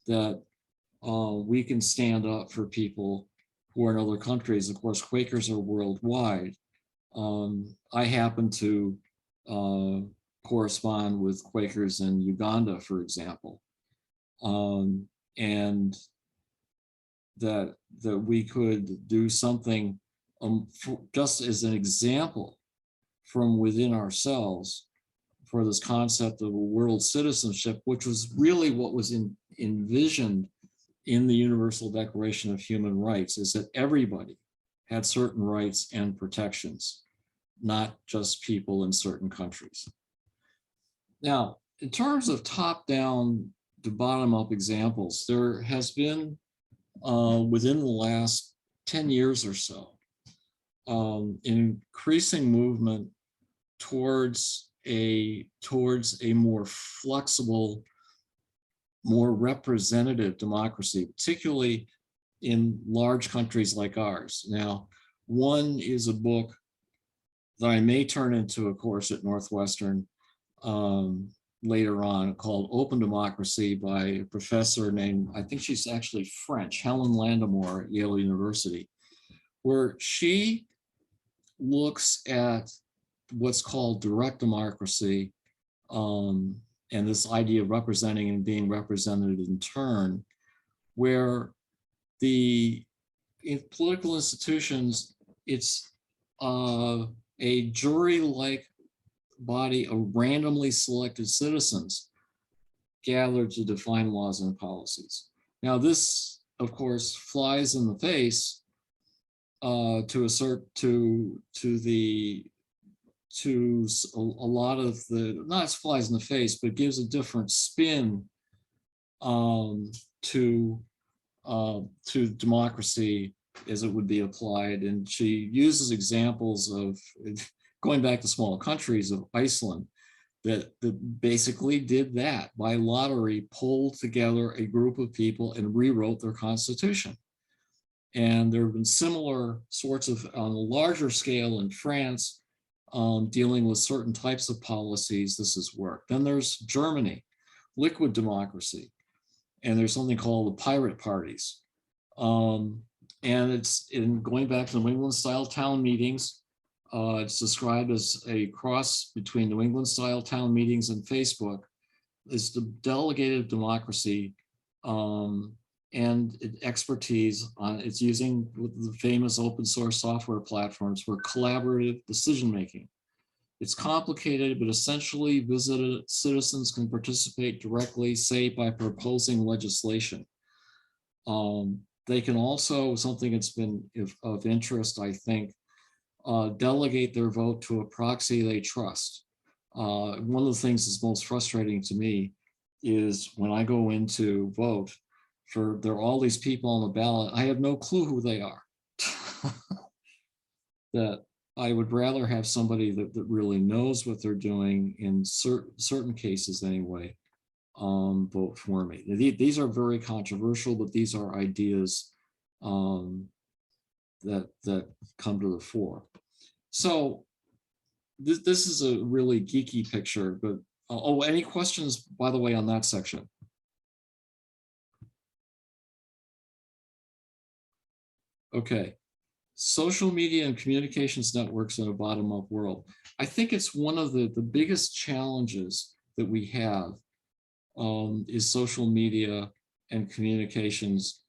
that we can stand up for people who are in other countries. Of course, Quakers are worldwide. I happen to correspond with Quakers in Uganda, for example, and that we could do something just as an example from within ourselves for this concept of a world citizenship, which was really what was envisioned in the Universal Declaration of Human Rights, is that everybody had certain rights and protections, not just people in certain countries. Now, in terms of top-down to bottom-up examples, there has been within the last 10 years or so, increasing movement towards a more flexible, more representative democracy, particularly in large countries like ours. Now, one is a book that I may turn into a course at Northwestern later on, called Open Democracy, by a professor named, I think she's actually French, Helen Landemore at Yale University, where she looks at what's called direct democracy, and this idea of representing and being represented in turn, where in political institutions, it's a jury-like body of randomly selected citizens gathered to define laws and policies. Now, this, of course, flies in the face to a lot of the, not flies in the face, but gives a different spin to democracy as it would be applied. And she uses examples of, going back to small countries, of Iceland, that basically did that by lottery, pulled together a group of people and rewrote their constitution. And there have been similar sorts of, on a larger scale in France, dealing with certain types of policies, this has worked. Then there's Germany, liquid democracy, and there's something called the pirate parties. And it's going back to the New England style town meetings. It's described as a cross between New England style town meetings and Facebook. It's the delegated democracy and expertise on, it's using the famous open source software platforms for collaborative decision making. It's complicated, but essentially visited citizens can participate directly, say by proposing legislation. They can also, something that's been of interest, I think, delegate their vote to a proxy they trust. One of the things that's most frustrating to me is when I go in to vote, there are all these people on the ballot, I have no clue who they are. That I would rather have somebody that really knows what they're doing, in certain cases anyway, vote for me. These are very controversial, but these are ideas that come to the fore. So this is a really geeky picture, but oh, any questions, by the way, on that section? Okay. Social media and communications networks in a bottom-up world. I think it's one of the biggest challenges that we have is social media and communications,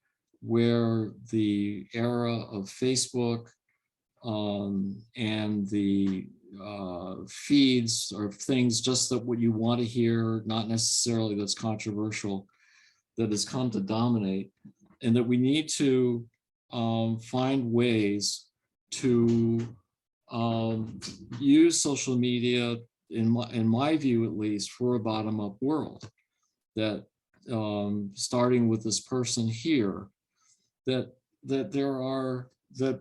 where the era of Facebook and the feeds or things just that what you want to hear, not necessarily that's controversial, that has come to dominate, and that we need to find ways to use social media, in my view at least, for a bottom-up world. That starting with this person here, that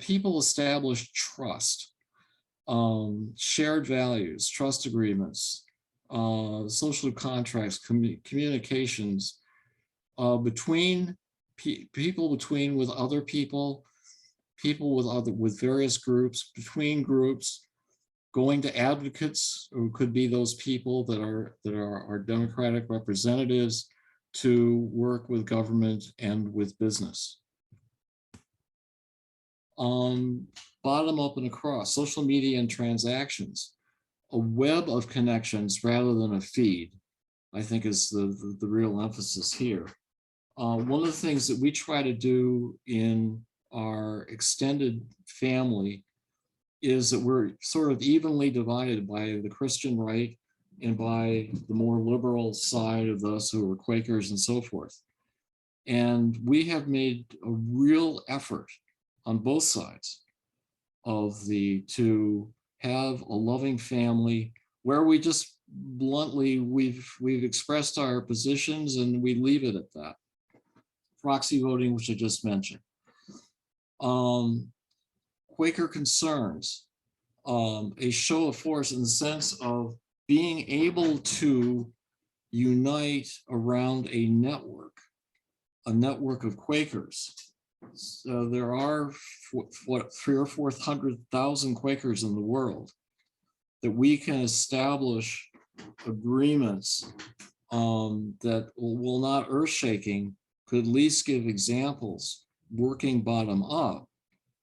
people establish trust, shared values, trust agreements, social contracts, communications between people, with other people, with various groups, between groups, going to advocates, who could be those people that are our democratic representatives, to work with government and with business. Bottom up and across, social media and transactions, a web of connections rather than a feed, I think is the real emphasis here. One of the things that we try to do in our extended family is that we're sort of evenly divided by the Christian right and by the more liberal side of those who are Quakers and so forth. And we have made a real effort on both sides to have a loving family where we just bluntly, we've expressed our positions and we leave it at that. Proxy voting, which I just mentioned. Quaker concerns, a show of force in the sense of being able to unite around a network of Quakers. So there are what 300,000 or 400,000 Quakers in the world, that we can establish agreements that will not earth-shaking, could at least give examples working bottom up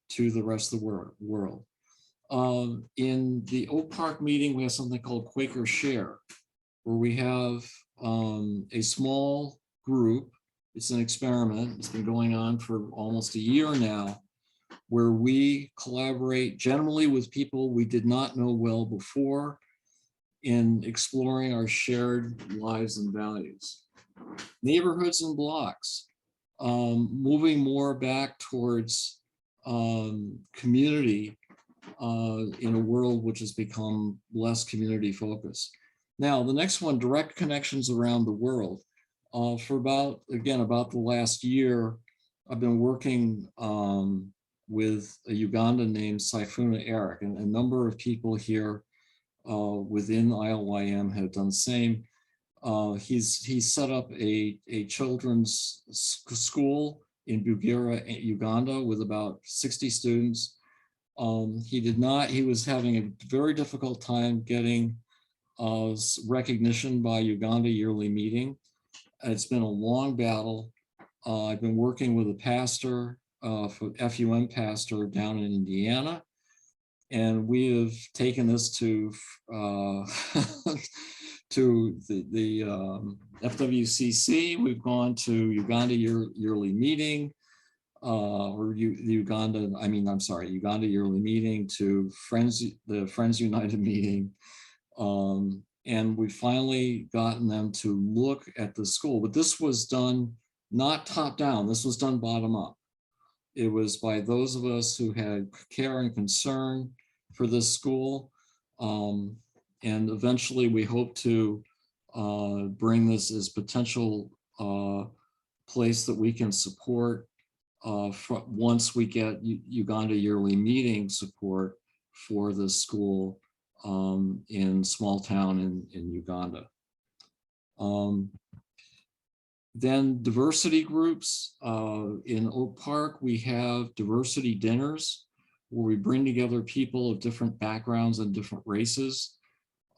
to the rest of the world. In the Oak Park meeting, we have something called Quaker Share, where we have a small group. It's an experiment. It's been going on for almost a year now, where we collaborate generally with people we did not know well before in exploring our shared lives and values. Neighborhoods and blocks, moving more back towards community in a world which has become less community focused. Now, the next one, direct connections around the world. For about the last year, I've been working with a Ugandan named Saifuna Eric, and a number of people here within ILYM have done the same. He's set up a children's school in Bugira, Uganda, with about 60 students. He was having a very difficult time getting recognition by Uganda Yearly Meeting. It's been a long battle. I've been working with a pastor, FUM pastor down in Indiana, and we have taken this to to the FWCC. We've gone to Uganda Yearly Meeting, Uganda Yearly Meeting, to the Friends United meeting. And we finally gotten them to look at the school, but this was done not top down, this was done bottom up. It was by those of us who had care and concern for this school. And eventually we hope to bring this as potential place that we can support once we get Uganda Yearly Meeting support for this school in small town in Uganda. Then diversity groups. In Oak Park, we have diversity dinners where we bring together people of different backgrounds and different races.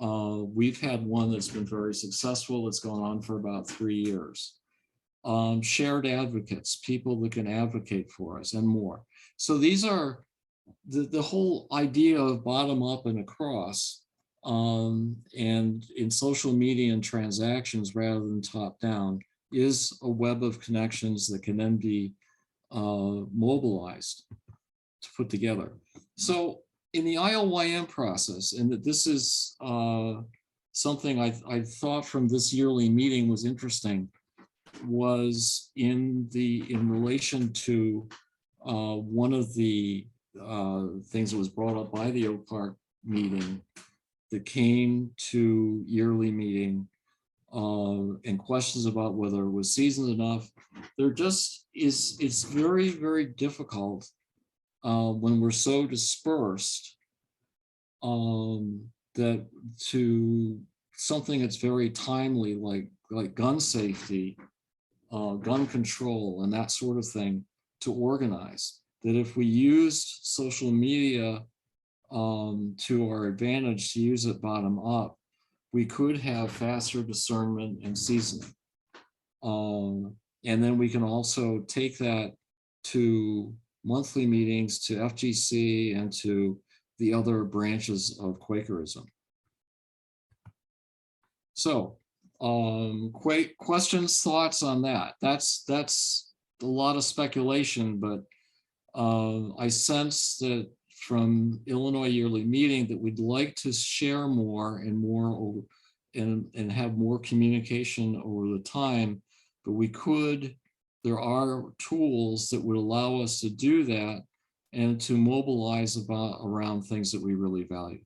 We've had one that's been very successful. It's gone on for about 3 years. shared advocates, people that can advocate for us, and more. So these are the whole idea of bottom up and across, and in social media and transactions rather than top down, is a web of connections that can then be mobilized to put together. So in the ILYM process, and that this is something I thought from this yearly meeting was interesting, was in relation to one of the things that was brought up by the Oak Park meeting that came to yearly meeting, and questions about whether it was seasoned enough. There just is, it's very, very difficult when we're so dispersed, that to something that's very timely, like gun safety, gun control, and that sort of thing, to organize. That if we used social media to our advantage, to use it bottom up, we could have faster discernment and seasoning. And then we can also take that to monthly meetings, to FGC, and to the other branches of Quakerism. So, questions, thoughts on that? That's a lot of speculation, but I sense that from Illinois Yearly Meeting that we'd like to share more and more, and have more communication over the time, but there are tools that would allow us to do that and to mobilize around things that we really value.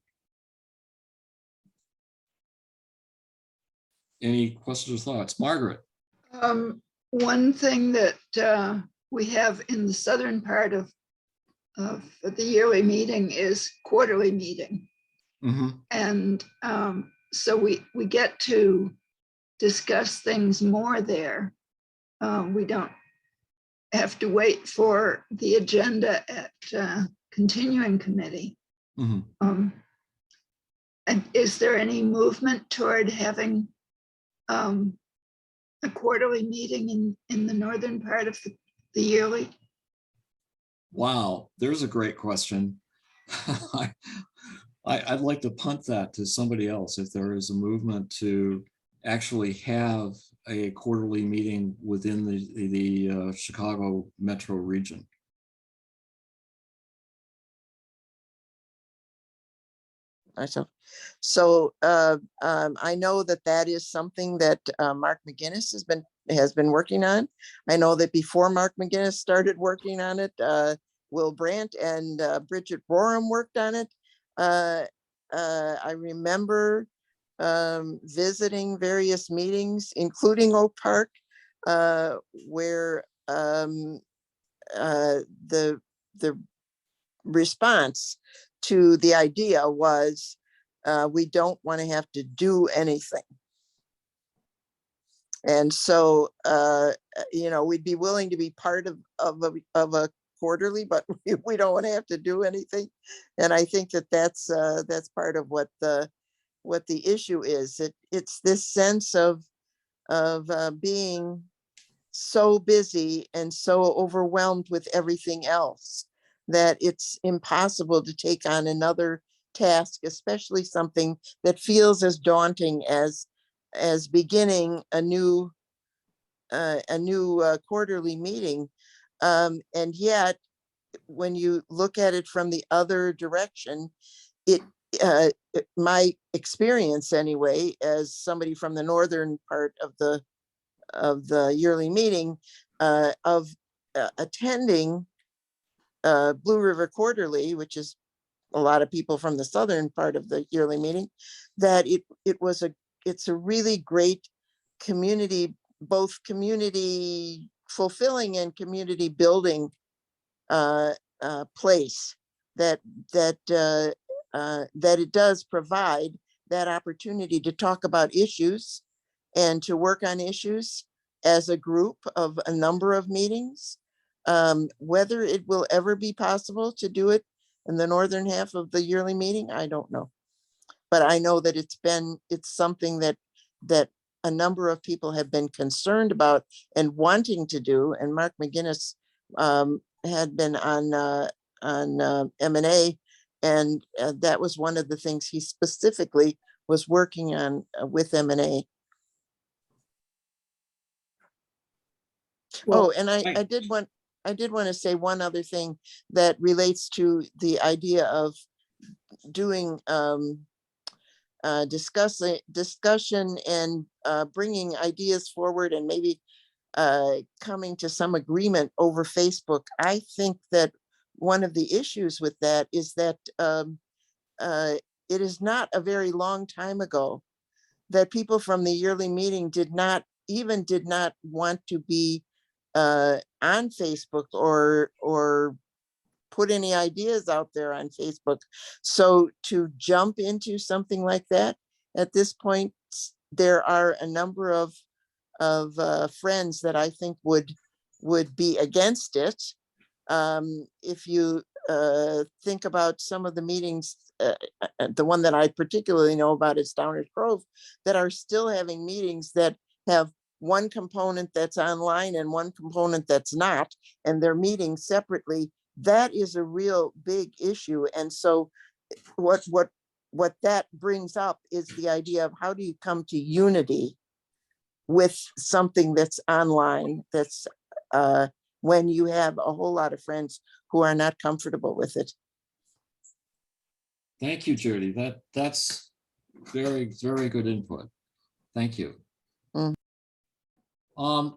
Any questions or thoughts? Margaret? One thing that we have in the southern part of the yearly meeting is quarterly meeting. Mm-hmm. And so we get to discuss things more there. We don't have to wait for the agenda at continuing committee. Mm-hmm. And is there any movement toward having a quarterly meeting in the northern part of the yearly? Wow, there's a great question. I'd like to punt that to somebody else, if there is a movement to actually have a quarterly meeting within the Chicago metro region. So I know that is something that Mark McGinnis has been working on. I know that before Mark McGinnis started working on it, Will Brandt and Bridget Borum worked on it. I remember visiting various meetings, including Oak Park, where the response to the idea was, we don't want to have to do anything. And so, we'd be willing to be part of a quarterly, but we don't want to have to do anything. And I think that's part of what the issue is. It's this sense of being so busy and so overwhelmed with everything else that it's impossible to take on another task, especially something that feels as daunting as beginning a new quarterly meeting. And yet, when you look at it from the other direction, my experience anyway, as somebody from the northern part of the yearly meeting, of attending Blue River Quarterly, which is a lot of people from the southern part of the yearly meeting, that it's a really great community, both community fulfilling and community building place, that it does provide that opportunity to talk about issues and to work on issues as a group of a number of meetings. Whether it will ever be possible to do it in the northern half of the yearly meeting, I don't know. But I know that it's something that a number of people have been concerned about and wanting to do. And Mark McGinnis had been on M&A, and that was one of the things he specifically was working on with M&A. Well, Oh, and I did want to say one other thing that relates to the idea of doing discussion and bringing ideas forward, and maybe coming to some agreement over Facebook. I think that one of the issues with that is that it is not a very long time ago that people from the yearly meeting did not want to be on Facebook or put any ideas out there on Facebook. So to jump into something like that at this point, there are a number of friends that I think would be against it. If you think about some of the meetings, the one that I particularly know about is Downers Grove, that are still having meetings that have one component that's online and one component that's not, and they're meeting separately. That is a real big issue. And so what that brings up is the idea of how do you come to unity with something that's online, that's when you have a whole lot of friends who are not comfortable with it. Thank you, Judy. That's very, very good input. Thank you.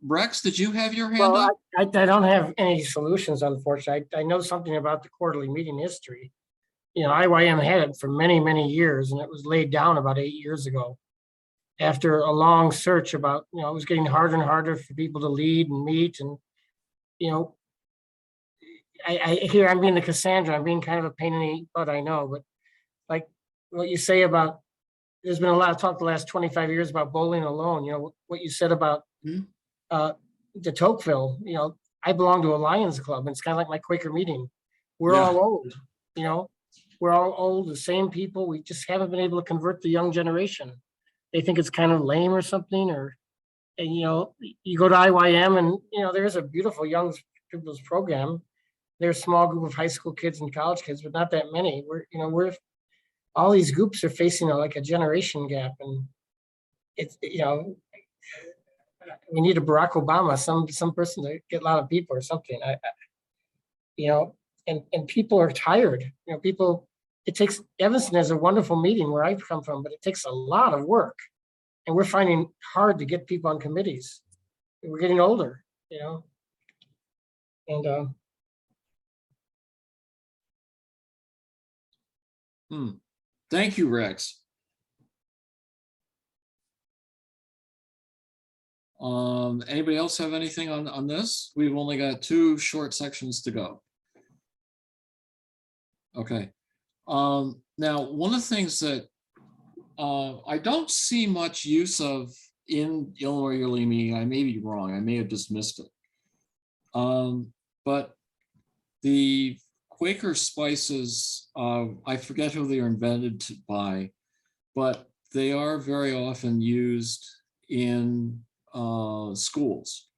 Rex, did you have your hand well, up? I don't have any solutions, unfortunately. I know something about the quarterly meeting history. You know, IYM had it for many, many years, and it was laid down about 8 years ago. After a long search about, you know, it was getting harder and harder for people to lead and meet. And, you know, I hear I'm being the Cassandra, I'm being kind of a pain in the butt, I know, but like what you say about, there's been a lot of talk the last 25 years about bowling alone. You know, what you said about de Tocqueville, you know, I belong to a Lions Club, and it's kind of like my Quaker meeting. We're all old, you know, we're all old, the same people. We just haven't been able to convert the young generation. They think it's kind of lame or something, and you know, you go to IYM and, you know, there's a beautiful young people's program. There's a small group of high school kids and college kids, but not that many. We're all these groups are facing like a generation gap, and it's, you know, we need a Barack Obama, some person to get a lot of people or something. You know, and people are tired. You know, people. It takes, Evanston has a wonderful meeting where I've come from, but it takes a lot of work, and we're finding hard to get people on committees. We're getting older, you know, and Thank you, Rex. Anybody else have anything on this? We've only got 2 short sections to go. Okay. Now, one of the things that I don't see much use of in Illinois Yearly Meeting, I may be wrong, I may have just missed it. But the Quaker spices, I forget who they are invented by, but they are very often used in schools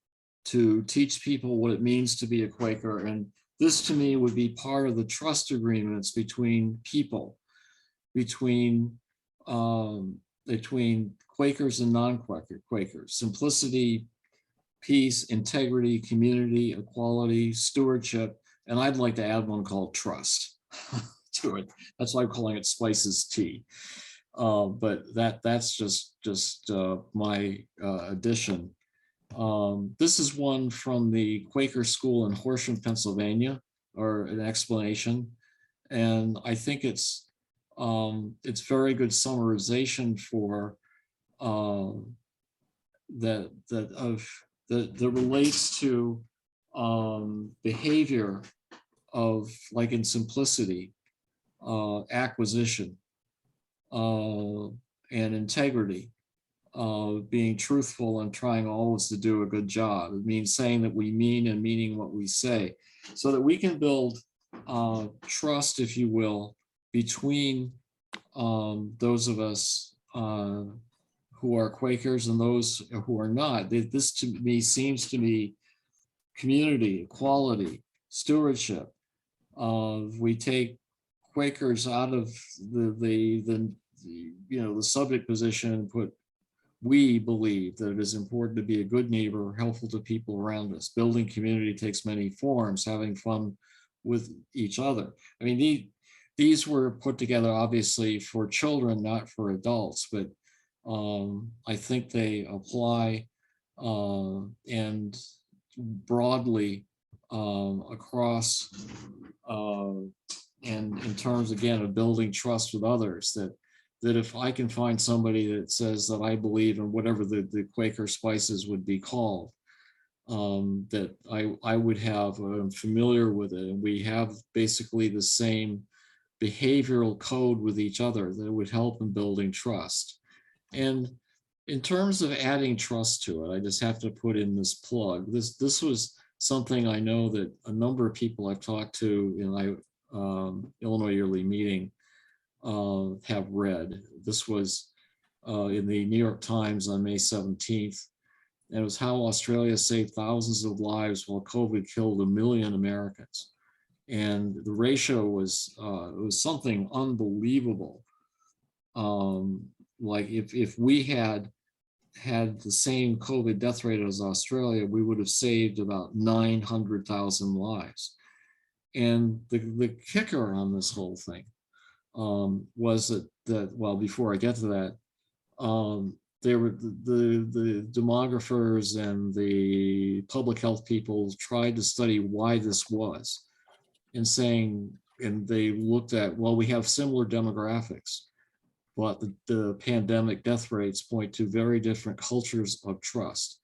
to teach people what it means to be a Quaker. And this to me would be part of the trust agreements between people, between Quakers and non-Quakers. Simplicity, peace, integrity, community, equality, stewardship, and I'd like to add one called trust to it. That's why I'm calling it Spices Tea. But that's just my addition. This is one from the Quaker School in Horsham, Pennsylvania, or an explanation, and I think it's very good summarization for that relates to behavior of, like in simplicity, acquisition, and integrity, being truthful and trying always to do a good job. It means saying that we mean and meaning what we say, so that we can build trust, if you will, between those of us who are Quakers and those who are not. This to me seems to be community, equality, stewardship. We take Quakers out of the subject position and put, we believe that it is important to be a good neighbor, helpful to people around us. Building community takes many forms, having fun with each other. I mean, these were put together obviously for children, not for adults, but I think they apply and broadly across and in terms, again, of building trust with others, that if I can find somebody that says that I believe in whatever the Quaker spices would be called, that I would have, I'm familiar with it, and we have basically the same behavioral code with each other that would help in building trust. And in terms of adding trust to it, I just have to put in this plug. This was something I know that a number of people I've talked to in my Illinois Yearly Meeting have read. This was in the New York Times on May 17th. And it was how Australia saved thousands of lives while COVID killed 1 million Americans. And the ratio was it was something unbelievable. Like if we had the same COVID death rate as Australia, we would have saved about 900,000 lives. And the kicker on this whole thing was that well, before I get to that, there were the demographers and the public health people tried to study why this was, and they looked at, well, we have similar demographics, but the pandemic death rates point to very different cultures of trust.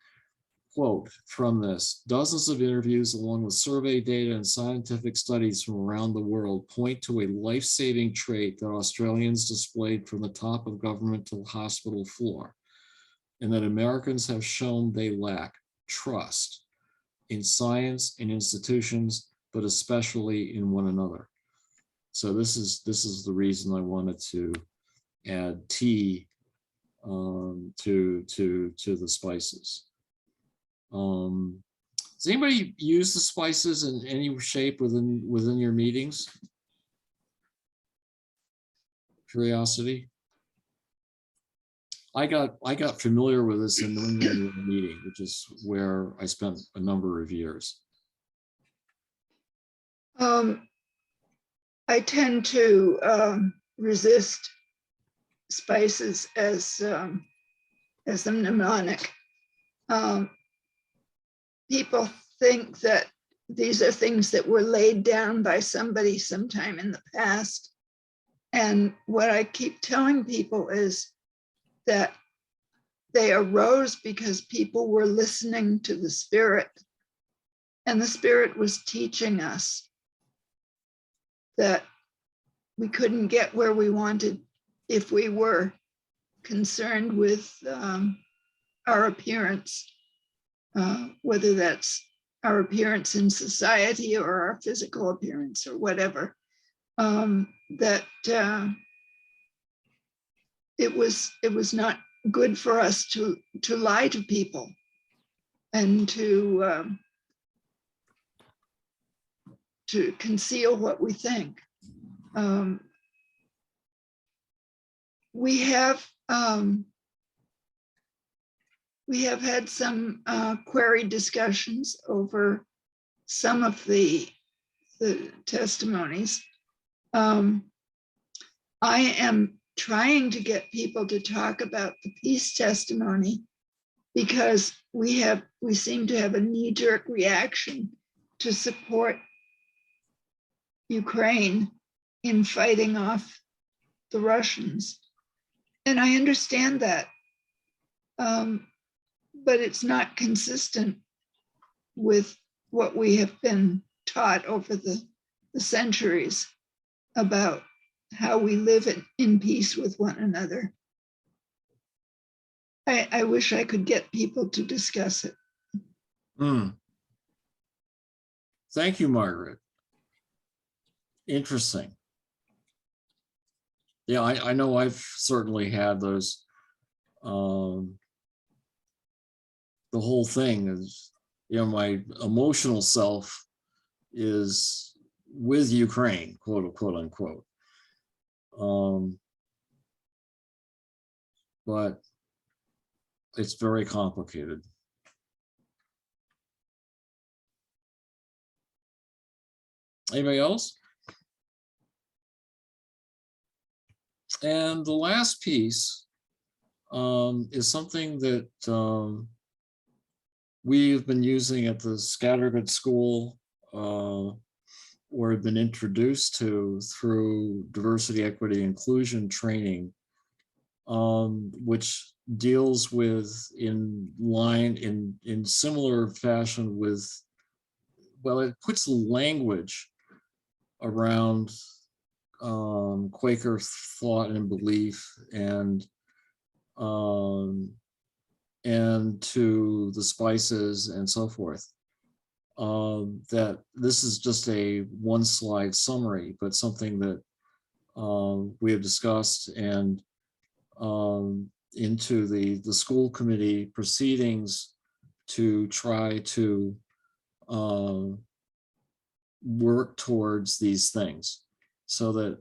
Quote from this: dozens of interviews along with survey data and scientific studies from around the world point to a life-saving trait that Australians displayed from the top of government to the hospital floor, and that Americans have shown they lack trust in science and institutions, but especially in one another. So this is the reason I wanted to add tea to the spices. Does anybody use the spices in any shape within your meetings? Curiosity. I got familiar with this in the New England meeting, which is where I spent a number of years. I tend to resist spices as a mnemonic. People think that these are things that were laid down by somebody sometime in the past. And what I keep telling people is that they arose because people were listening to the Spirit, and the Spirit was teaching us that we couldn't get where we wanted if we were concerned with our appearance, whether that's our appearance in society or our physical appearance or whatever, that it was not good for us to lie to people and to conceal what we think. We have had some query discussions over some of the testimonies. I am trying to get people to talk about the peace testimony because we seem to have a knee-jerk reaction to support Ukraine in fighting off the Russians. And I understand that, but it's not consistent with what we have been taught over the centuries about how we live in peace with one another. I wish I could get people to discuss it. Thank you, Margaret. Interesting. Yeah, I know I've certainly had those the whole thing is, my emotional self is with Ukraine, quote unquote. But it's very complicated. Anybody else? And the last piece is something that we've been using at the Scattergood School, or have been introduced to through diversity, equity, inclusion training, which deals with in similar fashion with, well, it puts language around Quaker thought and belief, and to the spices and so forth. That this is just a one slide summary, but something that we have discussed and into the school committee proceedings to try to work towards these things, so that,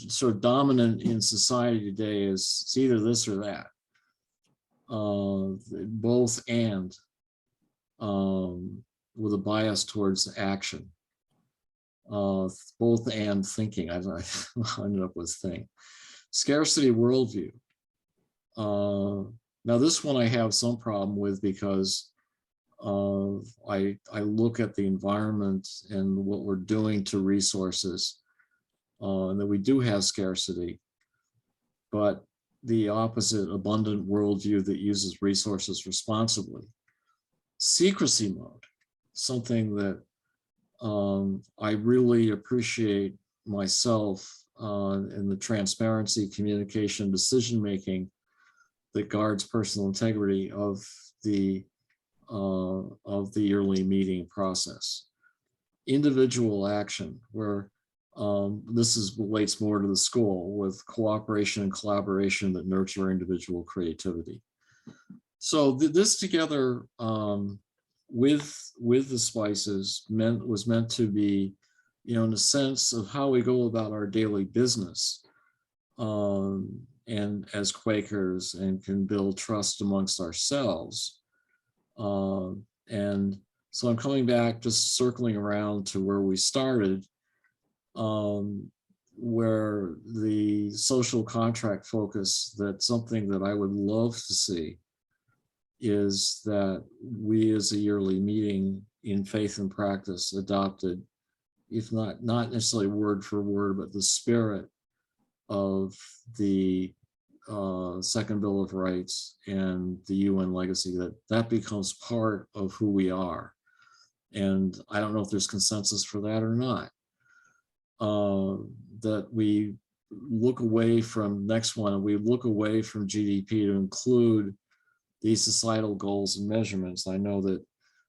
sort of dominant in society today is it's either this or that, both and, with a bias towards action, both and thinking. I ended up with thing. Scarcity worldview. Now this one I have some problem with, because I look at the environment and what we're doing to resources, and that we do have scarcity, but the opposite, abundant worldview that uses resources responsibly. Secrecy mode, something that I really appreciate myself in the transparency, communication, decision-making that guards personal integrity of the yearly meeting process. Individual action, where this relates more to the school, with cooperation and collaboration that nurture individual creativity. So this together with the spices was meant to be, in a sense of how we go about our daily business, and as Quakers, and can build trust amongst ourselves. And so I'm coming back, just circling around to where we started, where the social contract focus, that's something that I would love to see, is that we as a yearly meeting in faith and practice adopted, if not necessarily word for word, but the spirit of the Second Bill of Rights and the UN legacy, that becomes part of who we are. And I don't know if there's consensus for that or not. That we look away from, next one, we look away from GDP to include these societal goals and measurements. I know that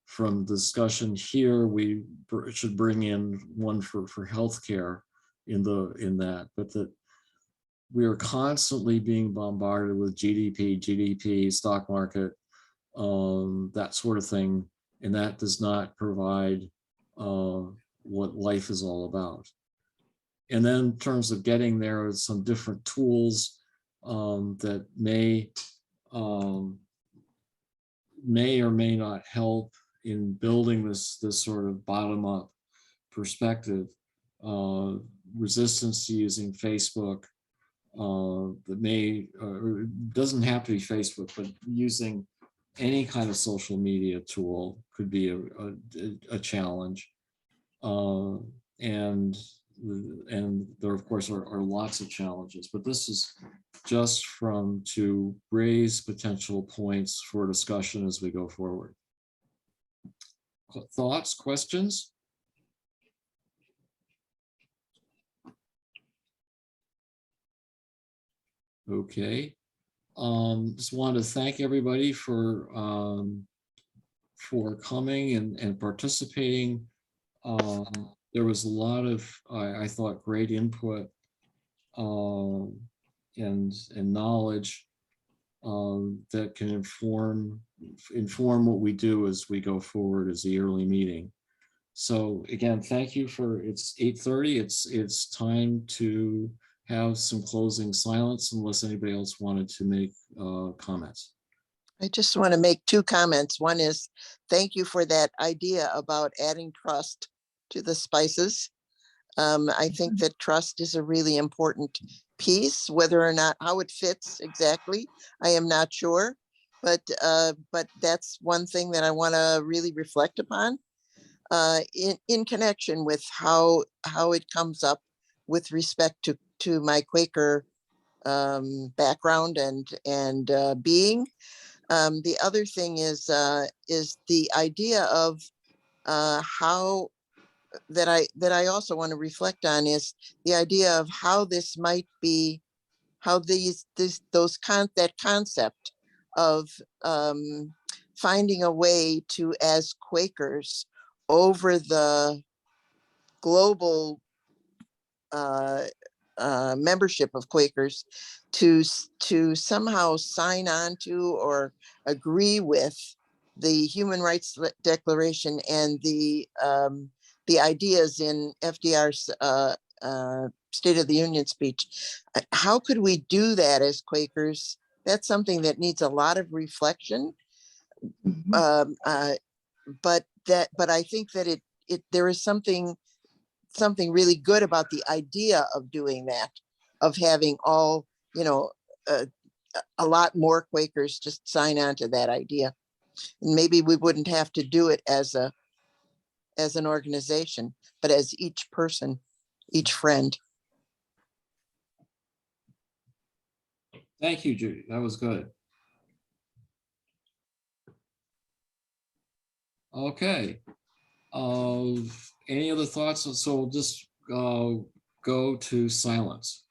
from the discussion here, we should bring in one for healthcare in that, but that we are constantly being bombarded with GDP, stock market, that sort of thing, and that does not provide what life is all about. And then in terms of getting there, some different tools that may or may not help in building this sort of bottom-up perspective. Resistance to using Facebook, that may, doesn't have to be Facebook, but using any kind of social media tool could be a challenge. And there, of course, are lots of challenges, but this is just to raise potential points for discussion as we go forward. Thoughts, questions? Okay. Just wanted to thank everybody for coming and participating. There was a lot of, I thought, great input and knowledge. that can inform what we do as we go forward as the yearly meeting. So again, thank you it's 8:30. It's time to have some closing silence unless anybody else wanted to make comments. I just want to make two comments. One is, thank you for that idea about adding trust to the spices. I think that trust is a really important piece, whether or not how it fits exactly, I am not sure. But that's one thing that I want to really reflect upon in connection with how it comes up with respect to my Quaker background and being. The other thing is the idea of how that I also want to reflect on is the idea of how this might be, how that concept of finding a way to, as Quakers, over the global membership of Quakers, to somehow sign on to or agree with the Human Rights Declaration and the ideas in FDR's State of the Union speech. How could we do that as Quakers? That's something that needs a lot of reflection. Mhm. But I think that there is something really good about the idea of doing that, of having all, uh, a lot more Quakers just sign on to that idea. And maybe we wouldn't have to do it as an organization, but as each person, each friend. Thank you, Judy. That was good. Okay. Any other thoughts? So we'll just go to silence.